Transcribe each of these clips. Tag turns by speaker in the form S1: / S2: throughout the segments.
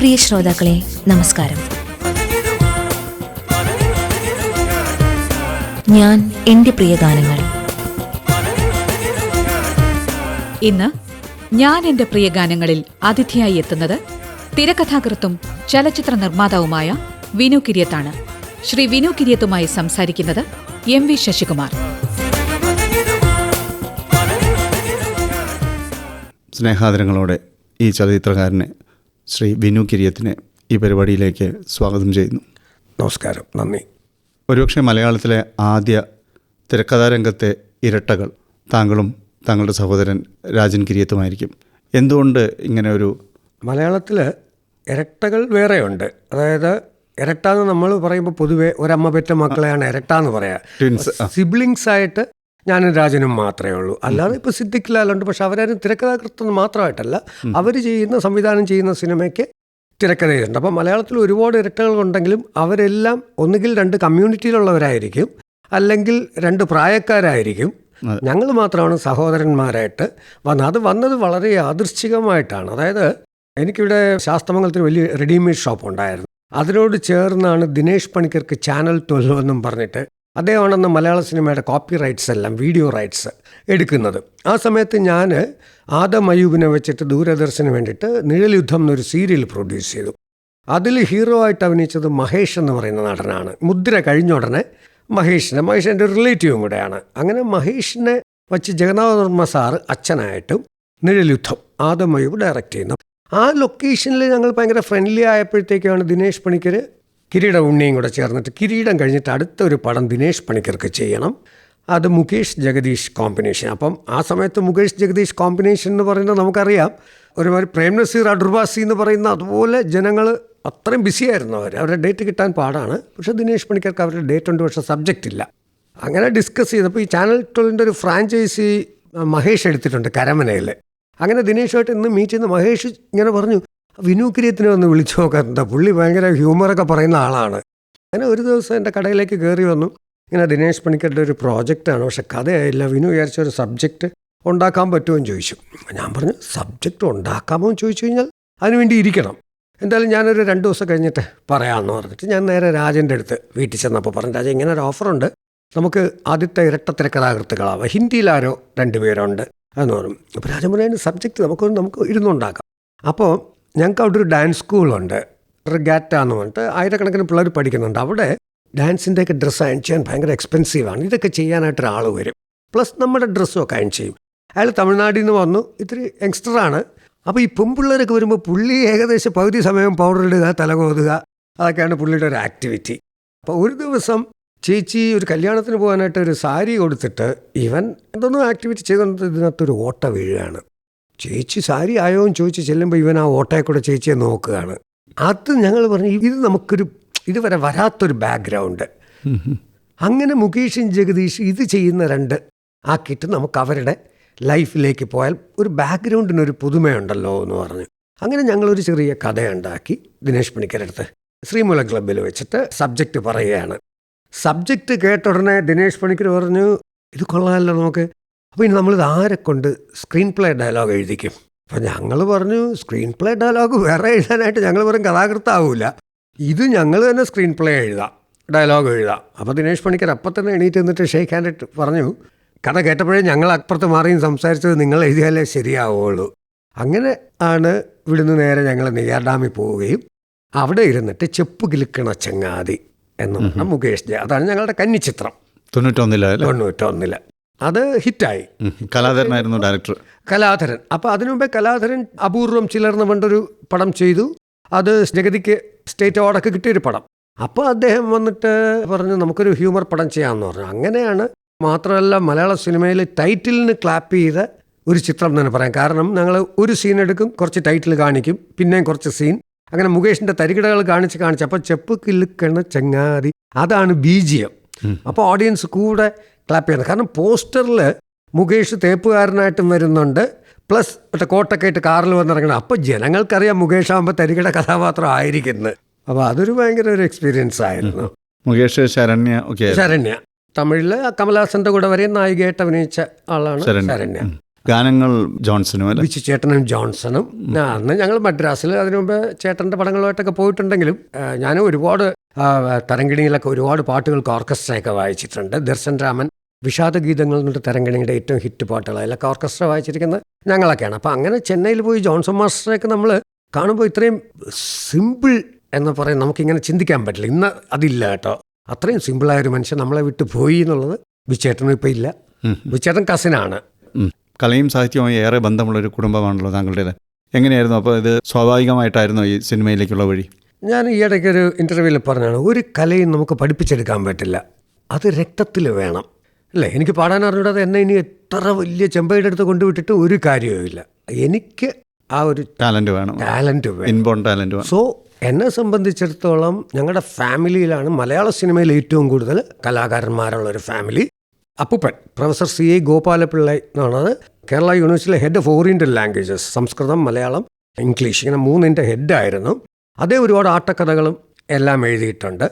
S1: പ്രിയ ശ്രോതാക്കളെ നമസ്കാരം. ഞാൻ എൻ്റെ പ്രിയ ഗാനങ്ങൾ.
S2: ഇന്ന് ഞാൻ എൻ്റെ പ്രിയ ഗാനങ്ങളിൽ അതിഥിയായി എത്തുന്നത് തിരക്കഥാകൃത്തും ചലച്ചിത്ര നിർമ്മാതാവുമായ വിനു കിരിയത്താണ്. ശ്രീ വിനു കിരിയത്തുമായി സംസാരിക്കുന്നത് MV ശശികുമാർ.
S3: സ്നേഹാദരങ്ങളോടെ ഈ ചലച്ചിത്രകാരനെ ശ്രീ വിനു കിരിയത്തിനെ ഈ പരിപാടിയിലേക്ക് സ്വാഗതം ചെയ്യുന്നു.
S4: നമസ്കാരം, നന്ദി.
S3: ഒരുപക്ഷെ മലയാളത്തിലെ ആദ്യ തിരക്കഥാരംഗത്തെ ഇരട്ടകൾ താങ്കളും താങ്കളുടെ സഹോദരൻ രാജൻ കിരിയത്തുമായിരിക്കും. എന്തുകൊണ്ട് ഇങ്ങനെ ഒരു
S4: മലയാളത്തിൽ ഇരട്ടകൾ വേറെയുണ്ട്. അതായത് ഇരട്ട എന്ന് നമ്മൾ പറയുമ്പോൾ പൊതുവെ ഒരമ്മ പെറ്റ മക്കളെയാണ് ഇരട്ട എന്ന് പറയാം.
S3: ട്വിൻസ്.
S4: സിബ്ലിങ്സ് ആയിട്ട് ഞാനും രാജനും മാത്രമേ ഉള്ളൂ. അല്ലാതെ ഇപ്പോൾ സിദ്ദിഖ് ലാലുണ്ട്. പക്ഷെ അവരാരും തിരക്കഥാകൃത്ത് മാത്രമായിട്ടല്ല, അവർ സംവിധാനം ചെയ്യുന്ന സിനിമയ്ക്ക് തിരക്കഥ ചെയ്തിട്ടുണ്ട്. അപ്പോൾ മലയാളത്തിൽ ഒരുപാട് ഇരട്ടകളുണ്ടെങ്കിലും അവരെല്ലാം ഒന്നുകിൽ 2 കമ്മ്യൂണിറ്റിയിലുള്ളവരായിരിക്കും, അല്ലെങ്കിൽ 2 പ്രായക്കാരായിരിക്കും. ഞങ്ങൾ മാത്രമാണ് സഹോദരന്മാരായിട്ട് അത് വന്നത് വളരെ യാദൃശ്ചികമായിട്ടാണ്. അതായത് എനിക്കിവിടെ ശാസ്തമംഗലത്തിന് വലിയ റെഡിമെയ്ഡ് ഷോപ്പ് ഉണ്ടായിരുന്നു. അതിനോട് ചേർന്നാണ് ദിനേശ് പണിക്കർക്ക് ചാനൽ 12 എന്നും പറഞ്ഞിട്ട് അദ്ദേഹമാണെന്ന് മലയാള സിനിമയുടെ കോപ്പി റൈറ്റ്സ് എല്ലാം, വീഡിയോ റൈറ്റ്സ് എടുക്കുന്നത്. ആ സമയത്ത് ഞാൻ ആദം അയ്യൂബിനെ വെച്ചിട്ട് ദൂരദർശന് വേണ്ടിയിട്ട് നിഴൽ യുദ്ധം എന്നൊരു സീരിയൽ പ്രൊഡ്യൂസ് ചെയ്തു. അതിൽ ഹീറോ ആയിട്ട് അഭിനയിച്ചത് മഹേഷ് എന്ന് പറയുന്ന നടനാണ്. മുദ്ര കഴിഞ്ഞ ഉടനെ മഹേഷ് എൻ്റെ റിലേറ്റീവും കൂടെയാണ്. അങ്ങനെ മഹേഷിനെ വച്ച് ജഗന്നാഥവർമ്മ സാറ് അച്ഛനായിട്ടും നിഴൽ യുദ്ധം ആദം അയ്യൂബ് ഡയറക്റ്റ് ചെയ്യുന്നു. ആ ലൊക്കേഷനിൽ ഞങ്ങൾ ഭയങ്കര ഫ്രണ്ട്ലി ആയപ്പോഴത്തേക്കാണ് ദിനേശ് പണിക്കർ കിരീട ഉണ്ണിയും കൂടെ ചേർന്നിട്ട് കിരീടം കഴിഞ്ഞിട്ട് അടുത്തൊരു പടം ദിനേശ് പണിക്കർക്ക് ചെയ്യണം. അത് മുകേഷ് ജഗദീഷ് കോമ്പിനേഷൻ. അപ്പം ആ സമയത്ത് മുകേഷ് ജഗദീഷ് കോമ്പിനേഷൻ എന്ന് പറയുന്നത് നമുക്കറിയാം, ഒരുമാതിരി പ്രേം നസീർ അഡ്ർവാസി എന്ന് പറയുന്ന അതുപോലെ ജനങ്ങൾ അത്രയും ബിസിയായിരുന്നു. അവരുടെ ഡേറ്റ് കിട്ടാൻ പാടാണ്. പക്ഷേ ദിനേശ് പണിക്കർക്ക് അവരുടെ ഡേറ്റ് ഉണ്ട്, പക്ഷേ സബ്ജക്റ്റ് ഇല്ല. അങ്ങനെ ഡിസ്കസ് ചെയ്തപ്പോൾ ഈ ചാനൽ 12ൻ്റെ ഒരു ഫ്രാഞ്ചൈസി മഹേഷ് എടുത്തിട്ടുണ്ട് കരമനയിൽ. അങ്ങനെ ദിനേഷുമായിട്ട് ഇന്ന് മീറ്റ് ചെയ്യുന്ന മഹേഷ് ഇങ്ങനെ പറഞ്ഞു, വിനു കിരിയത്തിനെ ഒന്ന് വിളിച്ചു നോക്കാറുണ്ട്, പുള്ളി ഭയങ്കര ഹ്യൂമറൊക്കെ പറയുന്ന ആളാണ്. അങ്ങനെ ഒരു ദിവസം എൻ്റെ കടയിലേക്ക് കയറി വന്നു. ഇങ്ങനെ ദിനേശ് പണിക്കരുടെ ഒരു പ്രോജക്റ്റാണ്, പക്ഷെ കഥയായില്ല. വിനു വിചാരിച്ച ഒരു സബ്ജക്റ്റ് ഉണ്ടാക്കാൻ പറ്റുമോ എന്ന് ചോദിച്ചു. ഞാൻ പറഞ്ഞു, സബ്ജക്റ്റ് ഉണ്ടാക്കാമോ എന്ന് ചോദിച്ചു കഴിഞ്ഞാൽ അതിനുവേണ്ടി ഇരിക്കണം. എന്തായാലും ഞാനൊരു 2 ദിവസം കഴിഞ്ഞിട്ട് പറയാമെന്ന് പറഞ്ഞിട്ട് ഞാൻ നേരെ രാജൻ്റെ അടുത്ത് വീട്ടിൽ ചെന്നപ്പോൾ പറഞ്ഞു, രാജ ഇങ്ങനെ ഒരു ഓഫറുണ്ട്, നമുക്ക് ആദ്യത്തെ ഇരട്ട തിരക്കഥാകൃത്തുകളാവാം, ഹിന്ദിയിലാരോ 2 പേരുണ്ട് എന്ന് പറഞ്ഞു. അപ്പോൾ രാജൻ പറഞ്ഞു, സബ്ജക്റ്റ് നമുക്ക് ഇരുന്നുണ്ടാക്കാം. അപ്പോൾ ഞങ്ങൾക്ക് അവിടെ ഒരു ഡാൻസ് സ്കൂളുണ്ട്, റിഗാറ്റ എന്ന് പറഞ്ഞിട്ട് 1000കണക്കിന് പിള്ളേർ പഠിക്കുന്നുണ്ട്. അവിടെ ഡാൻസിൻ്റെയൊക്കെ ഡ്രസ്സ് അയൺ ചെയ്യാൻ ഭയങ്കര എക്സ്പെൻസീവാണ്. ഇതൊക്കെ ചെയ്യാനായിട്ട് ഒരാൾ വരും, പ്ലസ് നമ്മുടെ ഡ്രസ്സും ഒക്കെ അയൺ ചെയ്യും. അയാൾ തമിഴ്നാട്ടിൽ നിന്ന് വന്നു, ഇത്തിരി യങ്സ്റ്ററാണ്. അപ്പോൾ ഈ പെൺപിള്ളേരൊക്കെ വരുമ്പോൾ പുള്ളി ഏകദേശം പകുതി സമയം പൗഡർ ഇടുക, തലകോതുക, അതൊക്കെയാണ് പുള്ളിയുടെ ഒരു ആക്ടിവിറ്റി. അപ്പോൾ ഒരു ദിവസം ചേച്ചി ഒരു കല്യാണത്തിന് പോകാനായിട്ട് ഒരു സാരി കൊടുത്തിട്ട് ഇവൻ എന്തൊന്നും ആക്ടിവിറ്റി ചെയ്തുകൊണ്ട് ഇതിനകത്തൊരു ഓട്ട വീഴുകയാണ്. ചേച്ചി സാരി ആയോ എന്ന് ചോദിച്ച് ചെല്ലുമ്പോൾ ഇവൻ ആ ഓട്ടയെ കൂടെ ചേച്ചിയെ നോക്കുകയാണ്. അത് ഞങ്ങൾ പറഞ്ഞു, ഇത് ഇതുവരെ വരാത്തൊരു ബാക്ക്ഗ്രൗണ്ട്. അങ്ങനെ മുകേഷും ജഗദീഷ് ഇത് ചെയ്യുന്ന 2 ആക്കിയിട്ട് നമുക്ക് അവരുടെ ലൈഫിലേക്ക് പോയാൽ ഒരു ബാക്ക്ഗ്രൗണ്ടിനൊരു പുതുമയുണ്ടല്ലോ എന്ന് പറഞ്ഞു. അങ്ങനെ ഞങ്ങളൊരു ചെറിയ കഥയുണ്ടാക്കി ദിനേശ് പണിക്കരടുത്ത് ശ്രീമൂല ക്ലബ്ബിൽ വെച്ചിട്ട് സബ്ജക്റ്റ് പറയുകയാണ്. സബ്ജക്റ്റ് കേട്ട ഉടനെ ദിനേശ് പണിക്കർ പറഞ്ഞു, ഇത് കൊള്ളാമല്ലോ നമുക്ക്, അപ്പോൾ ഇനി നമ്മളിത് ആരെക്കൊണ്ട് സ്ക്രീൻ പ്ലേ ഡയലോഗ് എഴുതിക്കും. അപ്പോൾ ഞങ്ങൾ പറഞ്ഞു, സ്ക്രീൻ പ്ലേ ഡയലോഗ് വേറെ എഴുതാനായിട്ട് ഞങ്ങൾ വെറും കഥാകൃത്താവില്ല, ഇത് ഞങ്ങൾ തന്നെ സ്ക്രീൻ പ്ലേ എഴുതാം, ഡയലോഗ് എഴുതാം. അപ്പോൾ ദിനേശ് പണിക്കർ അപ്പം തന്നെ എണീറ്റ് നിന്നിട്ട് ഷേക്ക് ഹാൻഡ് പറഞ്ഞു, കഥ കേട്ടപ്പോഴേ ഞങ്ങൾ അപ്പുറത്ത് മാറിയും സംസാരിച്ചത് നിങ്ങൾ എഴുതിയാലേ ശരിയാവുള്ളൂ. അങ്ങനെ ആണ് ഇവിടുന്ന് നേരെ ഞങ്ങൾ നെയ്യാർ ഡാമിൽ പോവുകയും അവിടെ ഇരുന്നിട്ട് ചെപ്പ് കിലുക്കണ ചങ്ങാതി എന്ന് പറഞ്ഞ മുകേഷ് അതാണ് ഞങ്ങളുടെ കന്നിച്ചിത്രം. 91 അത് ഹിറ്റായി.
S3: കലാധരനായിരുന്നു ഡയറക്ടർ.
S4: കലാധരൻ. അപ്പോൾ അതിനു മുമ്പേ കലാധരൻ അപൂർവം ചിലർന്ന് കൊണ്ടൊരു പടം ചെയ്തു. അത് ജഗതിക്ക് സ്റ്റേറ്റ് അവാർഡൊക്കെ കിട്ടിയൊരു പടം. അപ്പോൾ അദ്ദേഹം വന്നിട്ട് പറഞ്ഞു, നമുക്കൊരു ഹ്യൂമർ പടം ചെയ്യാമെന്ന് പറഞ്ഞു. അങ്ങനെയാണ്. മാത്രമല്ല മലയാള സിനിമയിൽ ടൈറ്റിലിന് ക്ലാപ്പ് ചെയ്ത ഒരു ചിത്രം തന്നെ പറയാം. കാരണം ഞങ്ങൾ ഒരു സീൻ എടുക്കും, കുറച്ച് ടൈറ്റിൽ കാണിക്കും, പിന്നെയും കുറച്ച് സീൻ, അങ്ങനെ മുകേഷിൻ്റെ തരികിടകൾ കാണിച്ച് അപ്പോൾ ചെപ്പ് കിലുക്കണ ചങ്ങാതി അതാണ് BGM. അപ്പോൾ ഓഡിയൻസ് കൂടെ ക്ലാപ്പ് ചെയ്യുന്നത്. കാരണം പോസ്റ്ററിൽ മുകേഷ് തേപ്പുകാരനായിട്ടും വരുന്നുണ്ട്, പ്ലസ് മറ്റേ കോട്ടൊക്കെ ആയിട്ട് കാറിൽ വന്നിറങ്ങണം. അപ്പോൾ ജനങ്ങൾക്കറിയാം മുകേഷ് ആകുമ്പോൾ തരികിട കഥാപാത്രം ആയിരിക്കുന്നത്. അപ്പോൾ അതൊരു ഭയങ്കര ഒരു എക്സ്പീരിയൻസ് ആയിരുന്നു.
S3: മുകേഷ് ശരണ്യ
S4: തമിഴിൽ കമലഹാസൻ്റെ കൂടെ വരെ നായികയായിട്ട് അഭിനയിച്ച ആളാണ് ശരണ്യ.
S3: ഗാനങ്ങൾ ജോൺസണും അല്ലേ?
S4: ബിച്ചു ചേട്ടനും ജോൺസണും. അന്ന് ഞങ്ങൾ മദ്രാസിൽ അതിനു മുമ്പ് ചേട്ടൻ്റെ പടങ്ങളുമായിട്ടൊക്കെ പോയിട്ടുണ്ടെങ്കിലും ഞാൻ ഒരുപാട് തരംഗിണിയിലൊക്കെ ഒരുപാട് പാട്ടുകൾക്ക് ഓർക്കസ്ട്രയൊക്കെ വായിച്ചിട്ടുണ്ട്. ദർശൻ രാമൻ വിഷാദഗീതങ്ങൾ എന്നിട്ട് തരംഗിണിയുടെ ഏറ്റവും ഹിറ്റ് പാട്ടുകൾ അതിലൊക്കെ ഓർക്കസ്ട്ര വായിച്ചിരിക്കുന്നത് ഞങ്ങളൊക്കെയാണ്. അപ്പോൾ അങ്ങനെ ചെന്നൈയിൽ പോയി ജോൺസൺ മാസ്റ്ററെയൊക്കെ നമ്മൾ കാണുമ്പോൾ ഇത്രയും സിമ്പിൾ എന്ന് പറയും നമുക്കിങ്ങനെ ചിന്തിക്കാൻ പറ്റില്ല. ഇന്ന് അതില്ല കേട്ടോ. അത്രയും സിമ്പിളായൊരു മനുഷ്യൻ നമ്മളെ വിട്ട് പോയി എന്നുള്ളത് ബിച്ചേട്ടനും ഇപ്പം ഇല്ല. ബിച്ചേട്ടൻ കസിനാണ്.
S3: കലയും സാഹിത്യവുമായി ഏറെ ബന്ധമുള്ളൊരു കുടുംബമാണല്ലോ താങ്കളുടേത്. എങ്ങനെയായിരുന്നു അപ്പോൾ ഇത് സ്വാഭാവികമായിട്ടായിരുന്നോ ഈ സിനിമയിലേക്കുള്ള വഴി?
S4: ഞാൻ ഈ ഇടയ്ക്കൊരു ഇൻ്റർവ്യൂവിൽ പറഞ്ഞാണ്, ഒരു കലയും നമുക്ക് പഠിപ്പിച്ചെടുക്കാൻ പറ്റില്ല, അത് രക്തത്തിൽ വേണം അല്ലേ. എനിക്ക് പാടാൻ അറിഞ്ഞൂടാതെ എന്നെ ഇനി എത്ര വലിയ ചെമ്പയുടെ അടുത്ത് കൊണ്ടുവിട്ടിട്ട് ഒരു കാര്യവുമില്ല. എനിക്ക് ആ ഒരു
S3: ടാലൻറ്റ് വേണം, ഇൻബോൺ ടാലൻറ്റ് വേണം.
S4: സോ എന്നെ സംബന്ധിച്ചിടത്തോളം ഞങ്ങളുടെ ഫാമിലിയിലാണ് മലയാള സിനിമയിൽ ഏറ്റവും കൂടുതൽ കലാകാരന്മാരുള്ളൊരു ഫാമിലി. അപ്പൂപ്പൻ പ്രൊഫസർ CA ഗോപാലപിള്ളൈ എന്നാണ് കേരള യൂണിവേഴ്സിറ്റിയിലെ head of oriental languages, Samskritam, Malayalam, English, ഇങ്ങനെ 3 ഹെഡായിരുന്നു. അദ്ദേഹം ഒരുപാട് ആട്ടക്കഥകളും എല്ലാം എഴുതിയിട്ടുണ്ട്.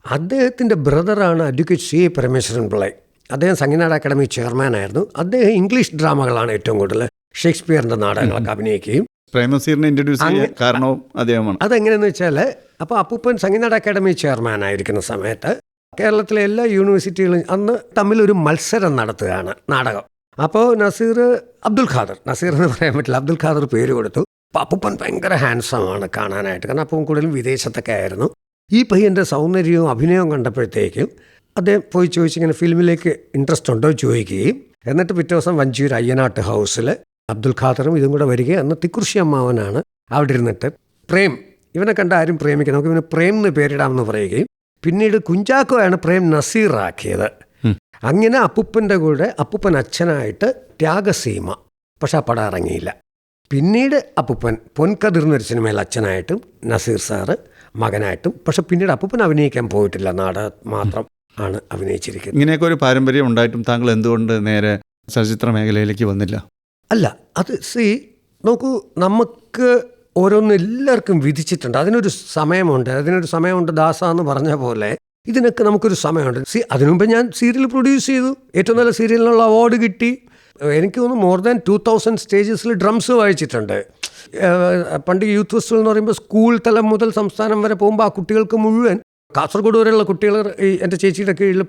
S4: അദ്ദേഹത്തിൻ്റെ ബ്രദറാണ് അഡ്വക്കേറ്റ് CA പരമേശ്വരൻ പിള്ളൈ. അദ്ദേഹം സംഗീത അക്കാദമി ചെയർമാനായിരുന്നു. അദ്ദേഹം ഇംഗ്ലീഷ് ഡ്രാമകളാണ് ഏറ്റവും കൂടുതൽ, ഷേക്സ്പിയറിൻ്റെ നാടകങ്ങളൊക്കെ അഭിനയിക്കുകയും.
S3: പ്രേംനസീറിനെ ഇൻട്രൊഡ്യൂസ് ചെയ്യാൻ കാരണവും അദ്ദേഹമാണ്.
S4: അതെങ്ങനെയെന്ന് വെച്ചാൽ, അപ്പോൾ അപ്പൂപ്പൻ സംഗീത അക്കാദമി ചെയർമാനായിരിക്കുന്ന സമയത്ത് കേരളത്തിലെ എല്ലാ യൂണിവേഴ്സിറ്റികളും അന്ന് തമ്മിലൊരു മത്സരം നടത്തുകയാണ്, നാടകം. അപ്പോൾ അബ്ദുൽ ഖാദർ എന്ന് പറയാൻ പറ്റില്ല, അബ്ദുൽ ഖാദർ പേര് കൊടുത്തു. അപ്പോൾ അപ്പൂപ്പൻ ഭയങ്കര ഹാൻഡ്സമാണ് കാണാനായിട്ട്, കാരണം അപ്പം കൂടുതലും വിദേശത്തൊക്കെ ആയിരുന്നു. ഈ പയ്യൻ്റെ സൗന്ദര്യവും അഭിനയവും കണ്ടപ്പോഴത്തേക്കും അദ്ദേഹം പോയി ചോദിച്ചിങ്ങനെ ഫിലിമിലേക്ക് ഇൻട്രസ്റ്റ് ഉണ്ടോ ചോദിക്കുകയും, എന്നിട്ട് പിറ്റേ ദിവസം വഞ്ചിയൂർ അയ്യനാട്ട് ഹൗസിൽ അബ്ദുൽ ഖാദറും ഇതും കൂടെ വരികയും, അന്ന് തിക്കുറിശി അമ്മാവനാണ് അവിടെ ഇരുന്നിട്ട് പ്രേം, ഇവനെ കണ്ട ആരും പ്രേമിക്കുക, നമുക്ക് ഇവന് പ്രേം എന്ന് പേരിടാമെന്ന് പറയുകയും, പിന്നീട് കുഞ്ചാക്കോയാണ് പ്രേം നസീർ ആക്കിയത്. അങ്ങനെ അപ്പൂപ്പൻ്റെ കൂടെ അപ്പൂപ്പൻ അച്ഛനായിട്ട് ത്യാഗസീമ, പക്ഷെ ആ പടം ഇറങ്ങിയില്ല. പിന്നീട് അപ്പൂപ്പൻ പൊൻകതിർ എന്നൊരു സിനിമയിൽ അച്ഛനായിട്ടും നസീർ സാറ് മകനായിട്ടും, പക്ഷെ പിന്നീട് അപ്പൂപ്പൻ അഭിനയിക്കാൻ പോയിട്ടില്ല, നാടകം മാത്രം ആണ് അഭിനയിച്ചിരിക്കുന്നത്.
S3: ഇങ്ങനെയൊക്കെ ഒരു പാരമ്പര്യം ഉണ്ടായിട്ടും താങ്കൾ എന്തുകൊണ്ട് നേരെ ചലച്ചിത്ര മേഖലയിലേക്ക് വന്നില്ല?
S4: അല്ല, അത് നോക്കൂ, നമുക്ക് ഓരോന്നും എല്ലാവർക്കും വിധിച്ചിട്ടുണ്ട്, അതിനൊരു സമയമുണ്ട്. ദാസ എന്ന് പറഞ്ഞ പോലെ ഇതിനൊക്കെ നമുക്കൊരു സമയമുണ്ട്. അതിനുമുമ്പ് ഞാൻ സീരിയൽ പ്രൊഡ്യൂസ് ചെയ്തു, ഏറ്റവും നല്ല സീരിയലിനുള്ള അവാർഡ് കിട്ടി. എനിക്ക് തോന്നുന്നു മോർ ദാൻ 2000 സ്റ്റേജസിൽ ഡ്രംസ് വായിച്ചിട്ടുണ്ട്. പണ്ട് യൂത്ത് ഫെസ്റ്റിവൽ എന്ന് പറയുമ്പോൾ സ്കൂൾ തലം മുതൽ സംസ്ഥാനം വരെ പോകുമ്പോൾ ആ കുട്ടികൾക്ക് മുഴുവൻ, കാസർഗോഡ് വരെയുള്ള കുട്ടികൾ എൻ്റെ ചേച്ചിയുടെ കീഴിൽ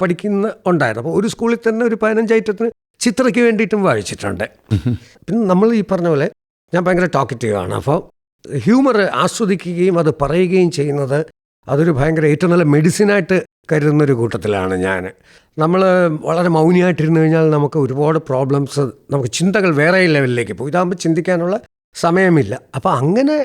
S4: ഉണ്ടായിരുന്നു. അപ്പോൾ ഒരു സ്കൂളിൽ തന്നെ ഒരു 15 ഐറ്റത്തിന് ചിത്രയ്ക്ക് വേണ്ടിയിട്ടും വായിച്ചിട്ടുണ്ട്. പിന്നെ നമ്മൾ ഈ പറഞ്ഞ പോലെ ഞാൻ ഭയങ്കര ടോക്കറ്റീവാണ്. അപ്പോൾ ഹ്യൂമർ ആസ്വദിക്കുകയും അത് പറയുകയും ചെയ്യുന്നത് അതൊരു ഭയങ്കര ഏറ്റവും നല്ല മെഡിസിനായിട്ട് കരുതുന്നൊരു കൂട്ടത്തിലാണ് ഞാൻ. നമ്മൾ വളരെ മൗനിയായിട്ടിരുന്നു കഴിഞ്ഞാൽ നമുക്ക് ഒരുപാട് പ്രോബ്ലംസ്, നമുക്ക് ചിന്തകൾ വേറെ ലെവലിലേക്ക് പോകും. ഇതാകുമ്പോൾ ചിന്തിക്കാനുള്ള സമയമില്ല. അപ്പോൾ അങ്ങനെ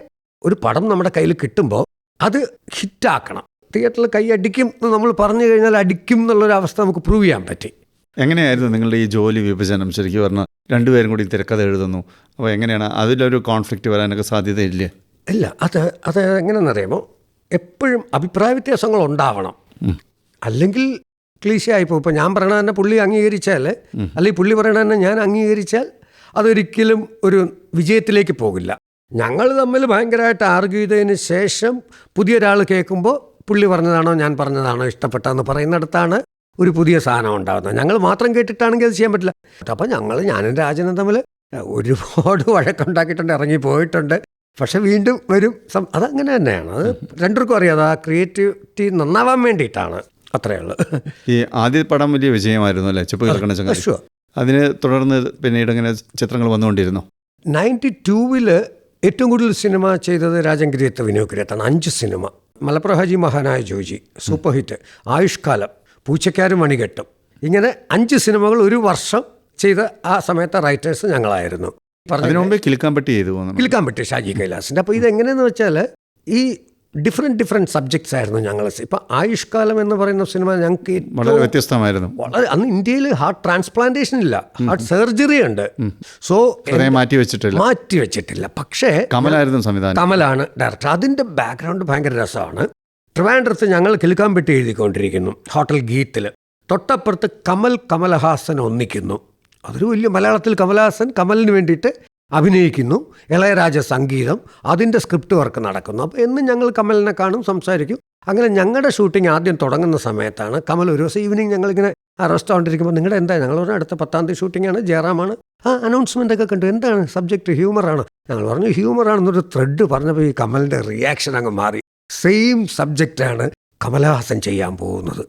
S4: ഒരു പടം നമ്മുടെ കയ്യിൽ കിട്ടുമ്പോൾ അത് ഹിറ്റാക്കണം. തിയേറ്ററിൽ കൈ അടിക്കും എന്ന് നമ്മൾ പറഞ്ഞു കഴിഞ്ഞാൽ അടിക്കും എന്നുള്ളൊരവസ്ഥ നമുക്ക് പ്രൂവ് ചെയ്യാൻ പറ്റി.
S3: എങ്ങനെയായിരുന്നു നിങ്ങളുടെ ഈ ജോലി വിഭജനം? ശരിക്കും പറഞ്ഞാൽ രണ്ടുപേരും കൂടി തിരക്കഥ എഴുതുന്നു, അപ്പോൾ എങ്ങനെയാണ് അതിലൊരു കോൺഫ്ലിക്റ്റ് വരാനൊക്കെ സാധ്യതയില്ലേ?
S4: ഇല്ല, അത് എങ്ങനെയെന്നറിയാമോ, എപ്പോഴും അഭിപ്രായ വ്യത്യാസങ്ങൾ ഉണ്ടാവണം, അല്ലെങ്കിൽ ക്ലീശയായിപ്പോൾ. ഇപ്പോൾ ഞാൻ പറയണത് തന്നെ പുള്ളി അംഗീകരിച്ചാൽ, അല്ലെങ്കിൽ പുള്ളി പറയണത് തന്നെ ഞാൻ അംഗീകരിച്ചാൽ അതൊരിക്കലും ഒരു വിജയത്തിലേക്ക് പോകില്ല. ഞങ്ങൾ തമ്മിൽ ഭയങ്കരമായിട്ട് ആർഗ്യൂ ചെയ്തതിന് ശേഷം പുതിയൊരാൾ കേൾക്കുമ്പോൾ പുള്ളി പറഞ്ഞതാണോ ഞാൻ പറഞ്ഞതാണോ ഇഷ്ടപ്പെട്ടതെന്ന് പറയുന്നിടത്താണ് ഒരു പുതിയ സാധനം ഉണ്ടാകുന്നത്. ഞങ്ങൾ മാത്രം കേട്ടിട്ടാണെങ്കിൽ അത് ചെയ്യാൻ പറ്റില്ല. അപ്പോൾ ഞാനും രാജനും തമ്മിൽ ഒരുപാട് വഴക്കുണ്ടാക്കിയിട്ടുണ്ട്, ഇറങ്ങി പോയിട്ടുണ്ട്. പക്ഷെ വീണ്ടും വരും. അതങ്ങനെ തന്നെയാണ്, അത് രണ്ടുപേർക്കും അറിയാം. ആ ക്രിയേറ്റിവിറ്റി നന്നാവാൻ വേണ്ടിയിട്ടാണ്, അത്രയേ ഉള്ളൂ.
S3: ഈ ആദ്യ പടം വലിയ വിജയമായിരുന്നു അല്ലേ, ചെപ്പ് കിടക്കണ ചങ്ങാതി? അതിനെ തുടർന്ന് പിന്നീട് ഇങ്ങനെ ചിത്രങ്ങൾ വന്നുകൊണ്ടിരുന്നു. 92-ൽ ഏറ്റവും കൂടുതൽ സിനിമ ചെയ്തത് രാജൻകിരിയത്ത് വിനോക്കിരിയത്താണ്. 5 സിനിമ. മലപ്പുറം ഹാജി മഹാനായ ജോജി സൂപ്പർ ഹിറ്റ്, ആയുഷ്കാലം, പൂച്ചക്കാരും മണികെട്ടും, ഇങ്ങനെ 5 സിനിമകൾ ഒരു വർഷം ചെയ്ത ആ സമയത്തെ റൈറ്റേഴ്സ് ഞങ്ങളായിരുന്നു. അതിനു മുമ്പേ കിലുക്കാൻ പറ്റി ഷാജി
S4: കൈലാസിൻ്റെ. അപ്പോൾ ഇതെങ്ങനെയെന്ന് വെച്ചാൽ ഈ ഡിഫറെൻറ്റ് സബ്ജക്ട്സ് ആയിരുന്നു ഞങ്ങൾ. ഇപ്പം ആയുഷ്കാലം എന്ന് പറയുന്ന സിനിമ ഞങ്ങൾക്ക്
S3: വളരെ വ്യത്യസ്തമായിരുന്നു.
S4: വളരെ, അന്ന് ഇന്ത്യയിൽ ഹാർട്ട് ട്രാൻസ്പ്ലാന്റേഷൻ ഇല്ല, ഹാർട്ട് സർജറി ഉണ്ട്. സോ
S3: മാറ്റി വെച്ചിട്ടില്ല. പക്ഷേ
S4: കമലാണ് ഡയറക്ടർ. അതിൻ്റെ ബാക്ക്ഗ്രൗണ്ട് ഭയങ്കര രസമാണ്. ട്രിവാൻഡ്രത്ത് ഞങ്ങൾ കിലുക്കാൻപെട്ടി എഴുതിക്കൊണ്ടിരിക്കുന്നു ഹോട്ടൽ ഗീത്തിൽ. തൊട്ടപ്പുറത്ത് കമലഹാസൻ ഒന്നിക്കുന്നു. അതൊരു വലിയ, മലയാളത്തിൽ കമലഹാസൻ കമലിന് വേണ്ടിയിട്ട് അഭിനയിക്കുന്നു. ഇളയരാജ സംഗീതം, അതിൻ്റെ സ്ക്രിപ്റ്റ് വർക്ക് നടക്കുന്നു. അപ്പോൾ എന്നും ഞങ്ങൾ കമലിനെ കാണും, സംസാരിക്കും. അങ്ങനെ ഞങ്ങളുടെ ഷൂട്ടിംഗ് ആദ്യം തുടങ്ങുന്ന സമയത്താണ് കമൽ ഒരു ദിവസം ഈവനിങ് ഞങ്ങളിങ്ങനെ റെസ്റ്റോറൻറ്റ് ഇരിക്കുമ്പോൾ നിങ്ങളുടെ എന്താ, ഞങ്ങൾ പറഞ്ഞാൽ അടുത്ത 10-ാം തീയതി ഷൂട്ടിംഗാണ്, ജയറാമാണ്, അനൗൺസ്മെൻ്റ് ഒക്കെ കണ്ടു, എന്താണ് സബ്ജക്റ്റ്, ഹ്യൂമറാണ്. ഞങ്ങൾ പറഞ്ഞു ഹ്യൂമറാണെന്നൊരു ത്രെഡ് പറഞ്ഞപ്പോൾ ഈ കമലിൻ്റെ റിയാക്ഷൻ അങ്ങ് മാറി. സെയിം സബ്ജക്റ്റാണ് കമലഹാസൻ ചെയ്യാൻ പോകുന്നത്.